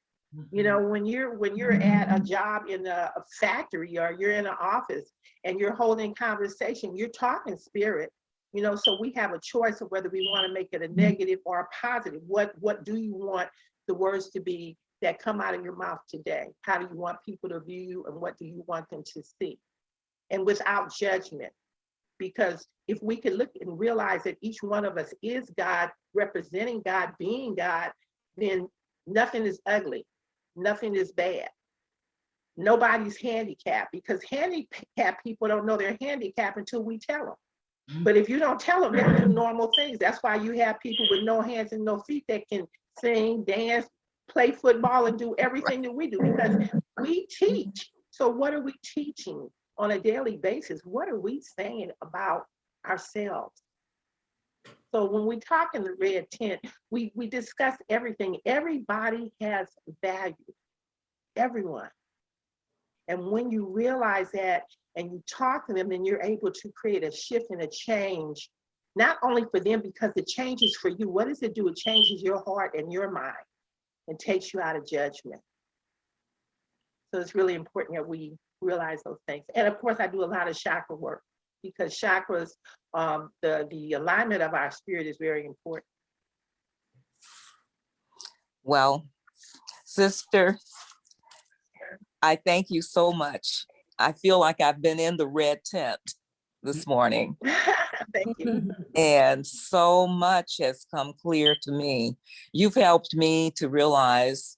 When you're at a job in a factory, or you're in an office and you're holding conversation, you're talking spirit, so we have a choice of whether we want to make it a negative or a positive. What do you want the words to be that come out of your mouth today? How do you want people to view you, and what do you want them to see? And without judgment, because if we can look and realize that each one of us is God, representing God, being God, then nothing is ugly. Nothing is bad. Nobody's handicapped, because handicapped people don't know they're handicapped until we tell them. But if you don't tell them, they'll do normal things. That's why you have people with no hands and no feet that can sing, dance, play football, and do everything that we do, because we teach. So what are we teaching on a daily basis? What are we saying about ourselves? So when we talk in the Red Tent, we discuss everything. Everybody has value. everyone. And when you realize that and you talk to them, then you're able to create a shift and a change, not only for them, because the change is for you. What does it do? It changes your heart and your mind and takes you out of judgment. So it's really important that we realize those things. And of course, I do a lot of chakra work because chakras, the alignment of our spirit is very important. Well, sister, I thank you so much. I feel like I've been in the red tent this morning, Thank you. and so much has come clear to me. You've helped me to realize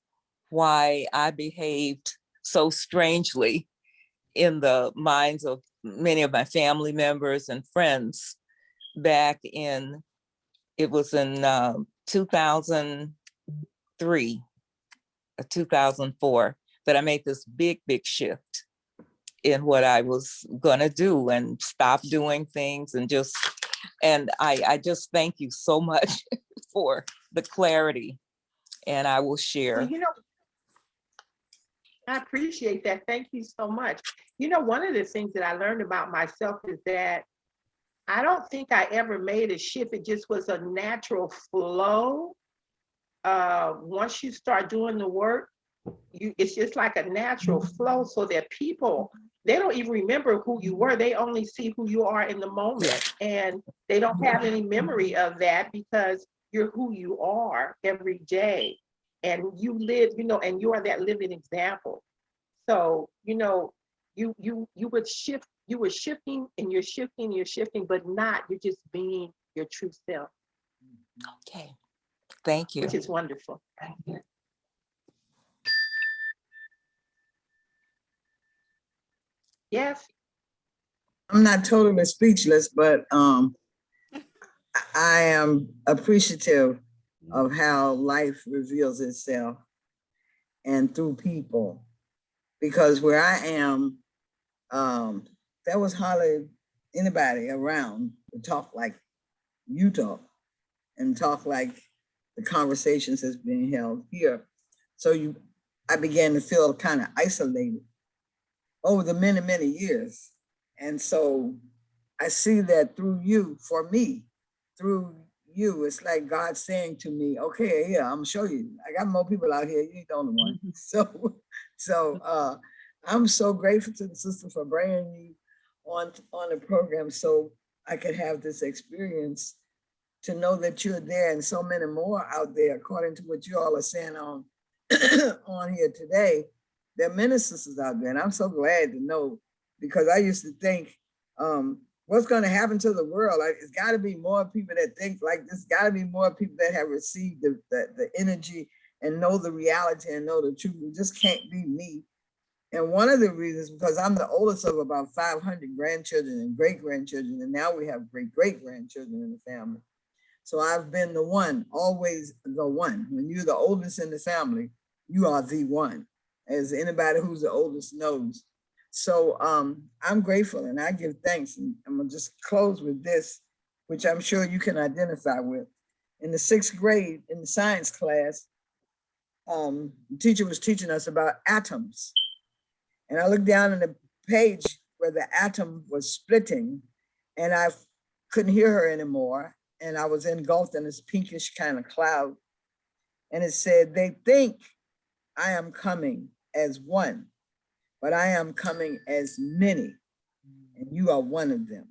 why I behaved so strangely in the minds of many of my family members and friends back in, it was in 2003, 2004, that I made this big shift in what I was gonna do and stop doing things and I just thank you so much for the clarity, and I will share. Well, I appreciate that. Thank you so much. One of the things that I learned about myself is that I don't think I ever made a shift. It just was a natural flow. Once you start doing the work, it's just like a natural flow, so that people, they don't even remember who you were. They only see who you are in the moment, and they don't have any memory of that because you're who you are every day, and you live, and you are that living example. So you would shift. You were shifting, and you're shifting, but you're just being your true self. Okay, thank you. Which is wonderful. Yes. I'm not totally speechless, but I am appreciative of how life reveals itself and through people. Because where I am, there was hardly anybody around to talk like you talk and talk like the conversations that's being held here. So I began to feel kind of isolated over the many, many years. And so I see that through you, for me, through you, it's like God saying to me, okay, yeah, I'm gonna show you. I got more people out here, you ain't the only one. So I'm so grateful to the sister for bringing me on the program so I could have this experience to know that you're there and so many more out there, according to what you all are saying on, on here today. There are many sisters out there, and I'm so glad to know, because I used to think, what's going to happen to the world? It's got to be more people that think like this. Got to be more people that have received the energy and know the reality and know the truth. It just can't be me. And one of the reasons, because I'm the oldest of about 500 grandchildren and great-grandchildren, and now we have great-great-grandchildren in the family. So I've been the one, always the one. When you're the oldest in the family, you are the one, as anybody who's the oldest knows. So I'm grateful and I give thanks. And I'm gonna just close with this, which I'm sure you can identify with. In the 6th grade, in the science class, the teacher was teaching us about atoms. And I looked down on the page where the atom was splitting, and I couldn't hear her anymore. And I was engulfed in this pinkish kind of cloud. And it said, they think I am coming as one, but I am coming as many, and you are one of them.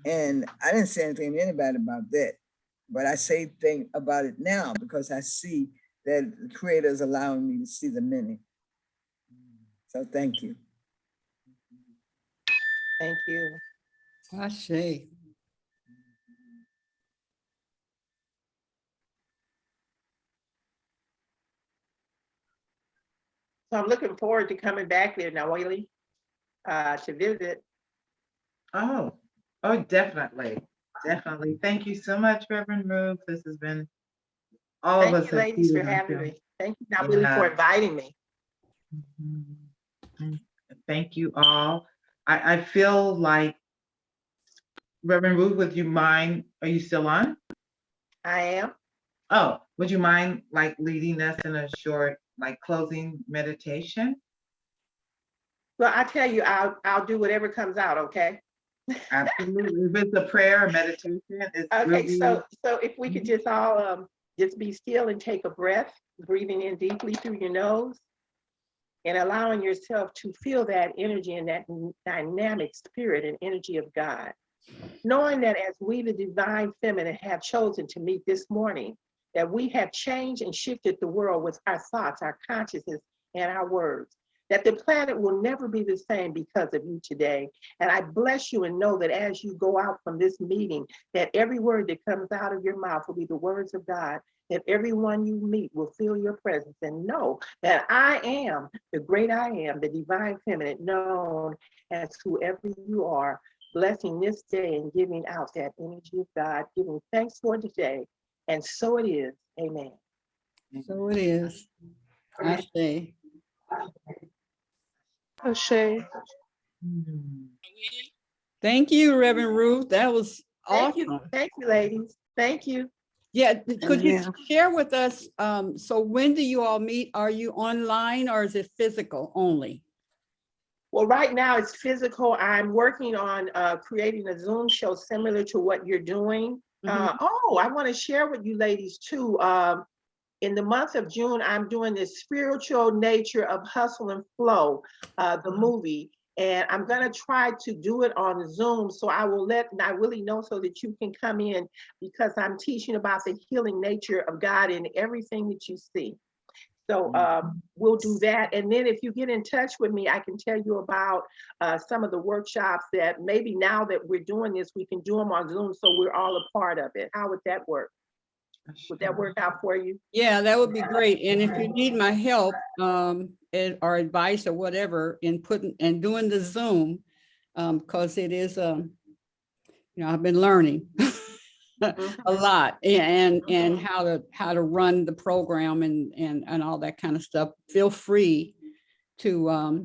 And I didn't say anything to anybody about that, but I say thing about it now because I see that the Creator is allowing me to see the many. So thank you. Thank you. Ashe. So I'm looking forward to coming back there, Nawili, to visit. Oh, definitely. Definitely. Thank you so much, Reverend Ruth. This has been all of Thank us. you, ladies, for having me. Thank you, Nawili, for inviting me. Thank you all. I feel like, Reverend Ruth, would you mind, are you still on? I am. Oh, would you mind like leading us in a short like closing meditation? Well, I tell you, I'll do whatever comes out, okay? Absolutely. If it's a prayer or meditation, it's Okay, really. so if we could just all just be still and take a breath, breathing in deeply through your nose and allowing yourself to feel that energy and that dynamic spirit and energy of God. Knowing that as we, the divine feminine, have chosen to meet this morning, that we have changed and shifted the world with our thoughts, our consciousness, and our words. That the planet will never be the same because of you today. And I bless you and know that as you go out from this meeting, that every word that comes out of your mouth will be the words of God, that everyone you meet will feel your presence and know that I am the great I am, the divine feminine, known as whoever you are, blessing this day and giving out that energy of God, giving thanks for today. And so it is. Amen. So it is. I say. Ashe. Hmm. Thank you, Reverend Ruth. That was Thank awesome. you. Thank you, ladies. Thank you. Yeah, could you Yeah. share with us, so when do you all meet? Are you online or is it physical only? Well, right now it's physical. I'm working on creating a Zoom show similar to what you're doing. I want to share with you ladies too. In the month of June, I'm doing this spiritual nature of hustle and flow, the movie. And I'm going to try to do it on Zoom. So I will let Nawili know so that you can come in because I'm teaching about the healing nature of God in everything that you see. So we'll do that. And then if you get in touch with me, I can tell you about some of the workshops that maybe now that we're doing this, we can do them on Zoom so we're all a part of it. How would that work? Would that work out for you? Yeah, that would be great. And if you need my help or advice or whatever in putting and doing the Zoom, because it is, I've been learning a lot and how to run the program and all that kind of stuff. Feel free to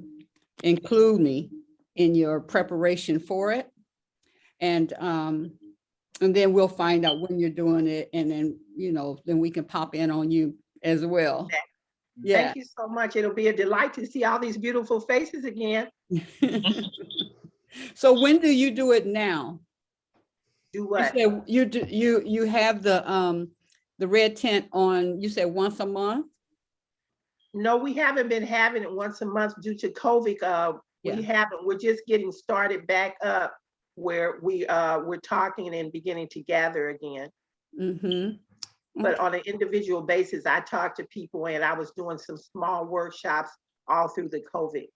include me in your preparation for it. And then we'll find out when you're doing it. And then, then we can pop in on you as well. Yeah. Thank you so much. It'll be a delight to see all these beautiful faces again. So when do you do it now? Do what? You said you have the red tent on, you said once a month? No, we haven't been having it once a month due to COVID. We haven't. We're just getting started back up where we're talking and beginning to gather again. But on an individual basis, I talk to people and I was doing some small workshops all through the COVID.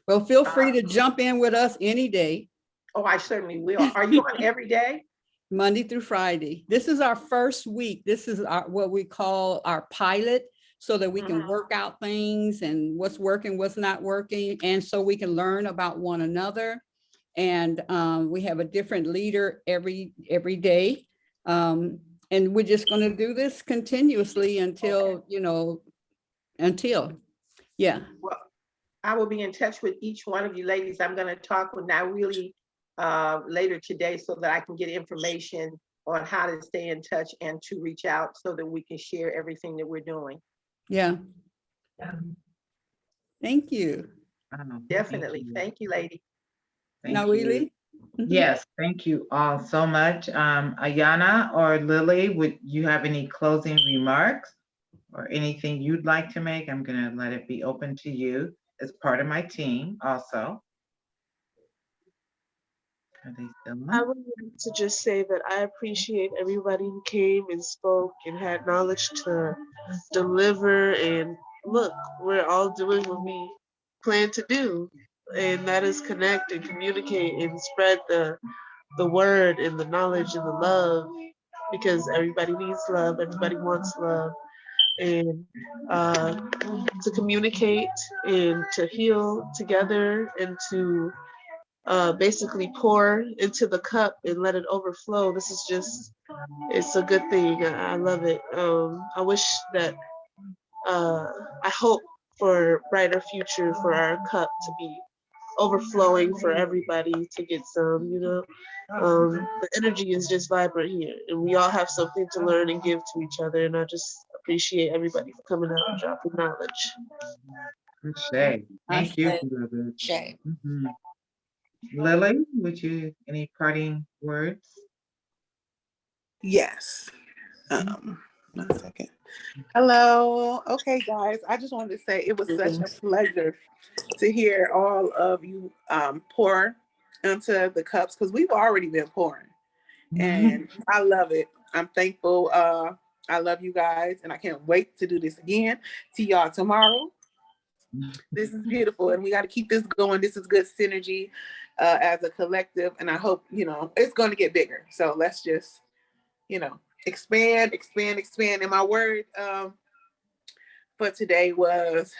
Well, feel free to jump in with us any day. Oh, I certainly will. Are you on every day? Monday through Friday. This is our first week. This is what we call our pilot, so that we can work out things and what's working, what's not working. And so we can learn about one another. And we have a different leader every day. And we're just going to do this continuously until, yeah. Well, I will be in touch with each one of you ladies. I'm going to talk with Nawili later today so that I can get information on how to stay in touch and to reach out so that we can share everything that we're doing. Yeah. Thank you. Definitely. Thank you, lady. Nawili? Yes, thank you all so much. Ayana or Lily, would you have any closing remarks or anything you'd like to make? I'm going to let it be open to you as part of my team also. Are they still on? I would like to just say that I appreciate everybody who came and spoke and had knowledge to deliver. And look, we're all doing what we plan to do, and that is connect and communicate and spread the word and the knowledge and the love, because everybody needs love, everybody wants love. And to communicate and to heal together and to basically pour into the cup and let it overflow. This is just, it's a good thing. I love it. I wish that, I hope for a brighter future for our cup to be overflowing for everybody to get some, the energy is just vibrant here and we all have something to learn and give to each other. And I just appreciate everybody for coming out and dropping knowledge. Shay, thank you, Ashe. beloved. Shay. Mhm. Lily, would you, any parting words? Yes. 1 second. Hello. Okay, guys. I just wanted to say it was such a pleasure to hear all of you pour into the cups, because we've already been pouring, and I love it. I'm thankful. I love you guys, and I can't wait to do this again. See y'all tomorrow. This is beautiful, and we got to keep this going. This is good synergy as a collective, and I hope, it's going to get bigger. So let's just, expand, expand, expand. And my word for today was,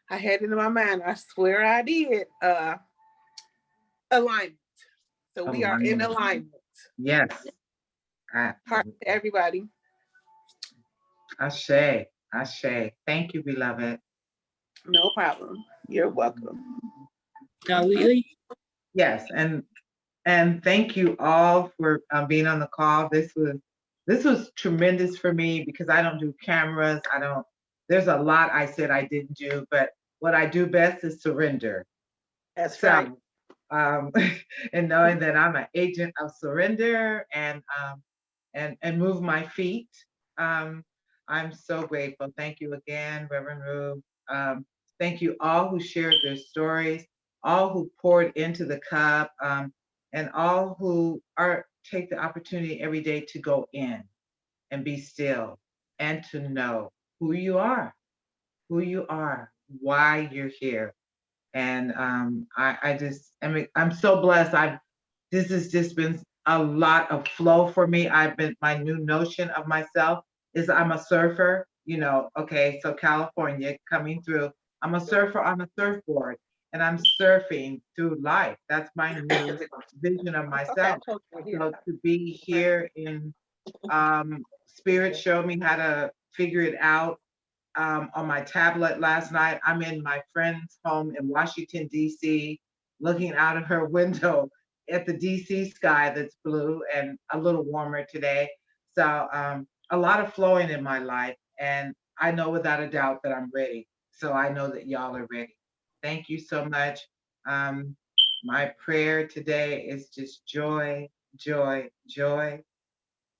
I had it in my mind, I swear I did, alignment. So we are in alignment. Yes. Heart Absolutely. to everybody. Ashe, Ashe. Thank you, beloved. No problem. You're welcome. Nawili? Yes, and thank you all for being on the call. This was tremendous for me because I don't do cameras. There's a lot I said I didn't do, but what I do best is surrender. That's right. And knowing that I'm an agent of surrender and move my feet. I'm so grateful. Thank you again, Reverend Rube. Thank you all who shared their stories, all who poured into the cup, and all who take the opportunity every day to go in and be still and to know who you are, why you're here. And I'm so blessed. This has just been a lot of flow for me. My new notion of myself is I'm a surfer, okay, so California coming through. I'm a surfer on a surfboard and I'm surfing through life. That's my new vision of myself. So to be here in Spirit showed me how to figure it out on my tablet last night. I'm in my friend's home in Washington, D.C., looking out of her window at the DC sky that's blue and a little warmer today. So a lot of flowing in my life. And I know without a doubt that I'm ready. So I know that y'all are ready. Thank you so much. My prayer today is just joy, joy, joy.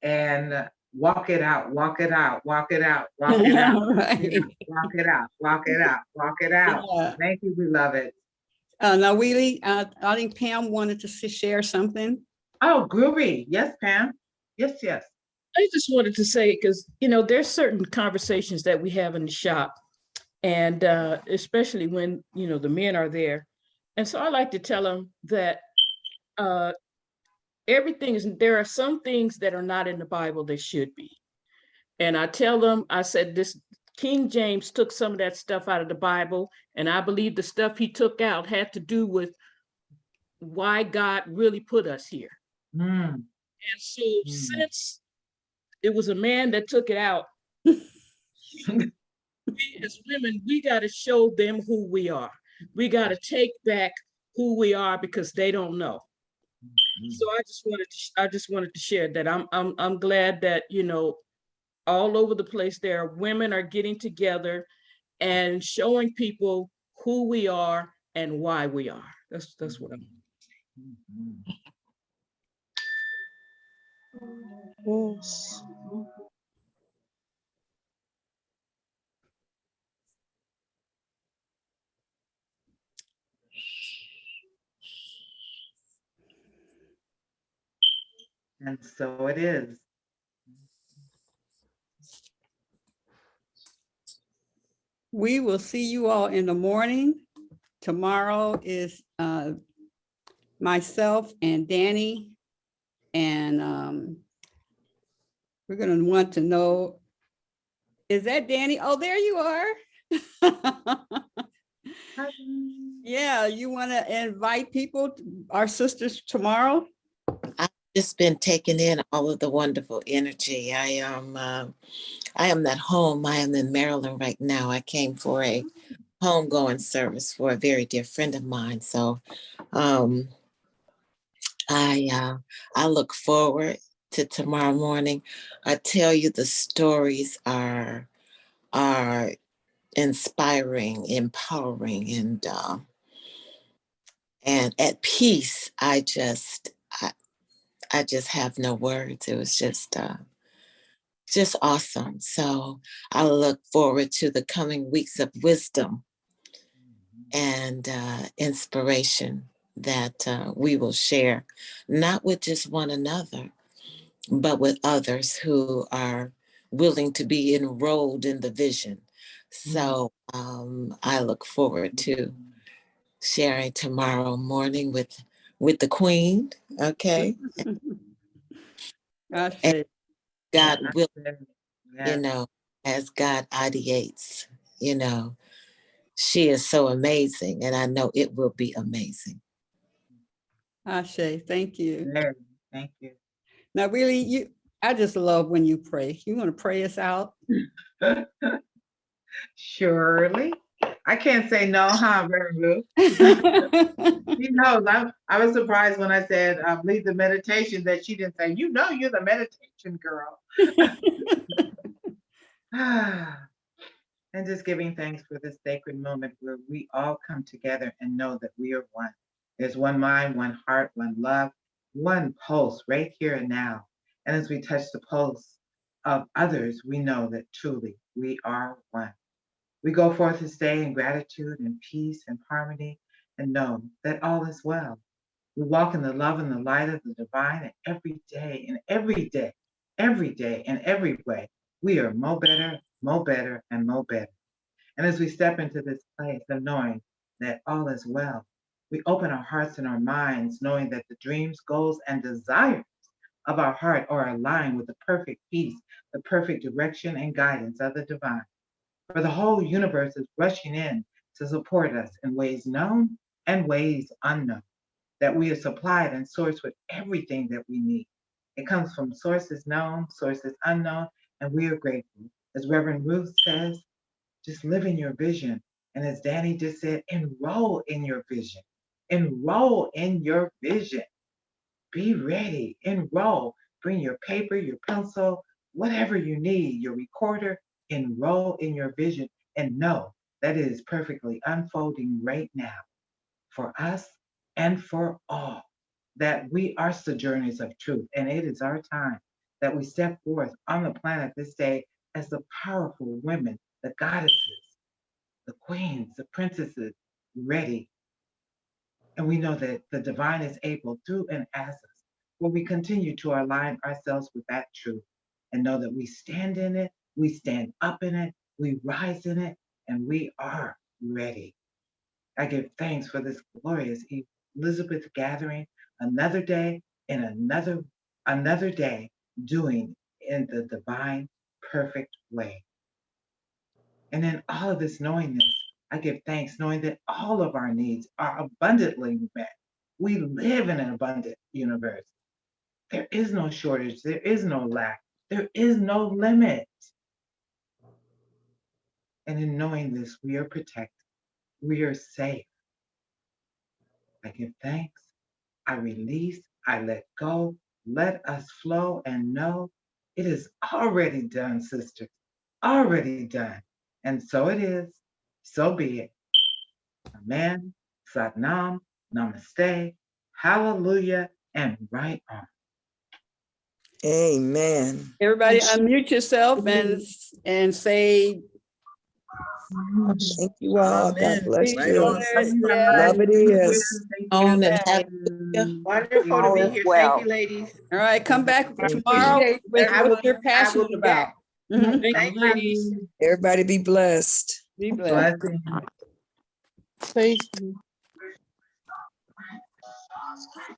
And walk it out, walk it out, walk it out, walk it out, Right. walk it out, walk it out, walk it out. Yeah. Thank you, beloved. Nawili, I think Pam wanted to share something. Oh, groovy. Yes, Pam. Yes, yes. I just wanted to say, because, there's certain conversations that we have in the shop, and especially when, the men are there. And so I like to tell them that there are some things that are not in the Bible that should be. And I tell them, I said, this King James took some of that stuff out of the Bible, and I believe the stuff he took out had to do with why God really put us here. And so since it was a man that took it out, we as women, we got to show them who we are. We got to take back who we are because they don't know. So I just wanted to share that. I'm glad that, all over the place there, women are getting together and showing people who we are and why we are. That's what I'm. Yes. And so it is. We will see you all in the morning. Tomorrow is myself and Danny, and we're going to want to know, is that Danny? Oh, there you are. Yeah, you want to invite people, our sisters, tomorrow? I've just been taking in all of the wonderful energy. I am at home. I am in Maryland right now. I came for a homegoing service for a very dear friend of mine. So I look forward to tomorrow morning. I tell you, the stories are inspiring, empowering, and at peace. I just have no words. It was just awesome. So I look forward to the coming weeks of wisdom and inspiration that we will share, not with just one another, but with others who are willing to be enrolled in the vision. So I look forward to sharing tomorrow morning with the Queen. Okay. I And see. God will, Yeah. as God ideates, she is so amazing, and I know it will be amazing. I say, thank you. Very. Thank you. Now, really, I just love when you pray. You want to pray us out? Surely. I can't say no, huh, Reverend Ruth? She knows. I was surprised when I said lead the meditation that she didn't say, you're the meditation girl. And just giving thanks for this sacred moment where we all come together and know that we are one. There's one mind, one heart, one love, one pulse right here and now. And as we touch the pulse of others, we know that truly we are one. We go forth this day in gratitude and peace and harmony and know that all is well. We walk in the love and the light of the divine, and every day, in every way, we are more better, and more better. And as we step into this place of knowing that all is well, we open our hearts and our minds, knowing that the dreams, goals, and desires of our heart are aligned with the perfect peace, the perfect direction and guidance of the divine. For the whole universe is rushing in to support us in ways known and ways unknown, that we are supplied and sourced with everything that we need. It comes from sources known, sources unknown, and we are grateful. As Reverend Ruth says, just live in your vision. And as Danny just said, enroll in your vision. Enroll in your vision. Be ready. Enroll. Bring your paper, your pencil, whatever you need, your recorder. Enroll in your vision and know that it is perfectly unfolding right now for us and for all, that we are sojourners of truth. And it is our time that we step forth on the planet this day as the powerful women, the goddesses, the queens, the princesses, ready. And we know that the divine is able through and as us, where we continue to align ourselves with that truth and know that we stand in it, we stand up in it, we rise in it, and we are ready. I give thanks for this glorious Elizabeth gathering, another day and another day doing in the divine perfect way. And in all of this knowingness, I give thanks knowing that all of our needs are abundantly met. We live in an abundant universe. There is no shortage, there is no lack, there is no limit. And in knowing this, we are protected, we are safe. I give thanks, I release, I let go, let us flow and know it is already done, sisters, already done. And so it is, so be it. Amen, Satnam, Namaste, Hallelujah, and right on. Amen. Everybody unmute yourself and say, Thank you all. God Amen. bless Right you. on, sister. Love it is. On and have Wonderful to All be is here. well. Thank you, ladies. all right, come back Thank you. tomorrow with I will- what you're I will passionate be about. back. Mhm. Thank you, ladies. Everybody be blessed. Be blessed. Blessings. Thank you.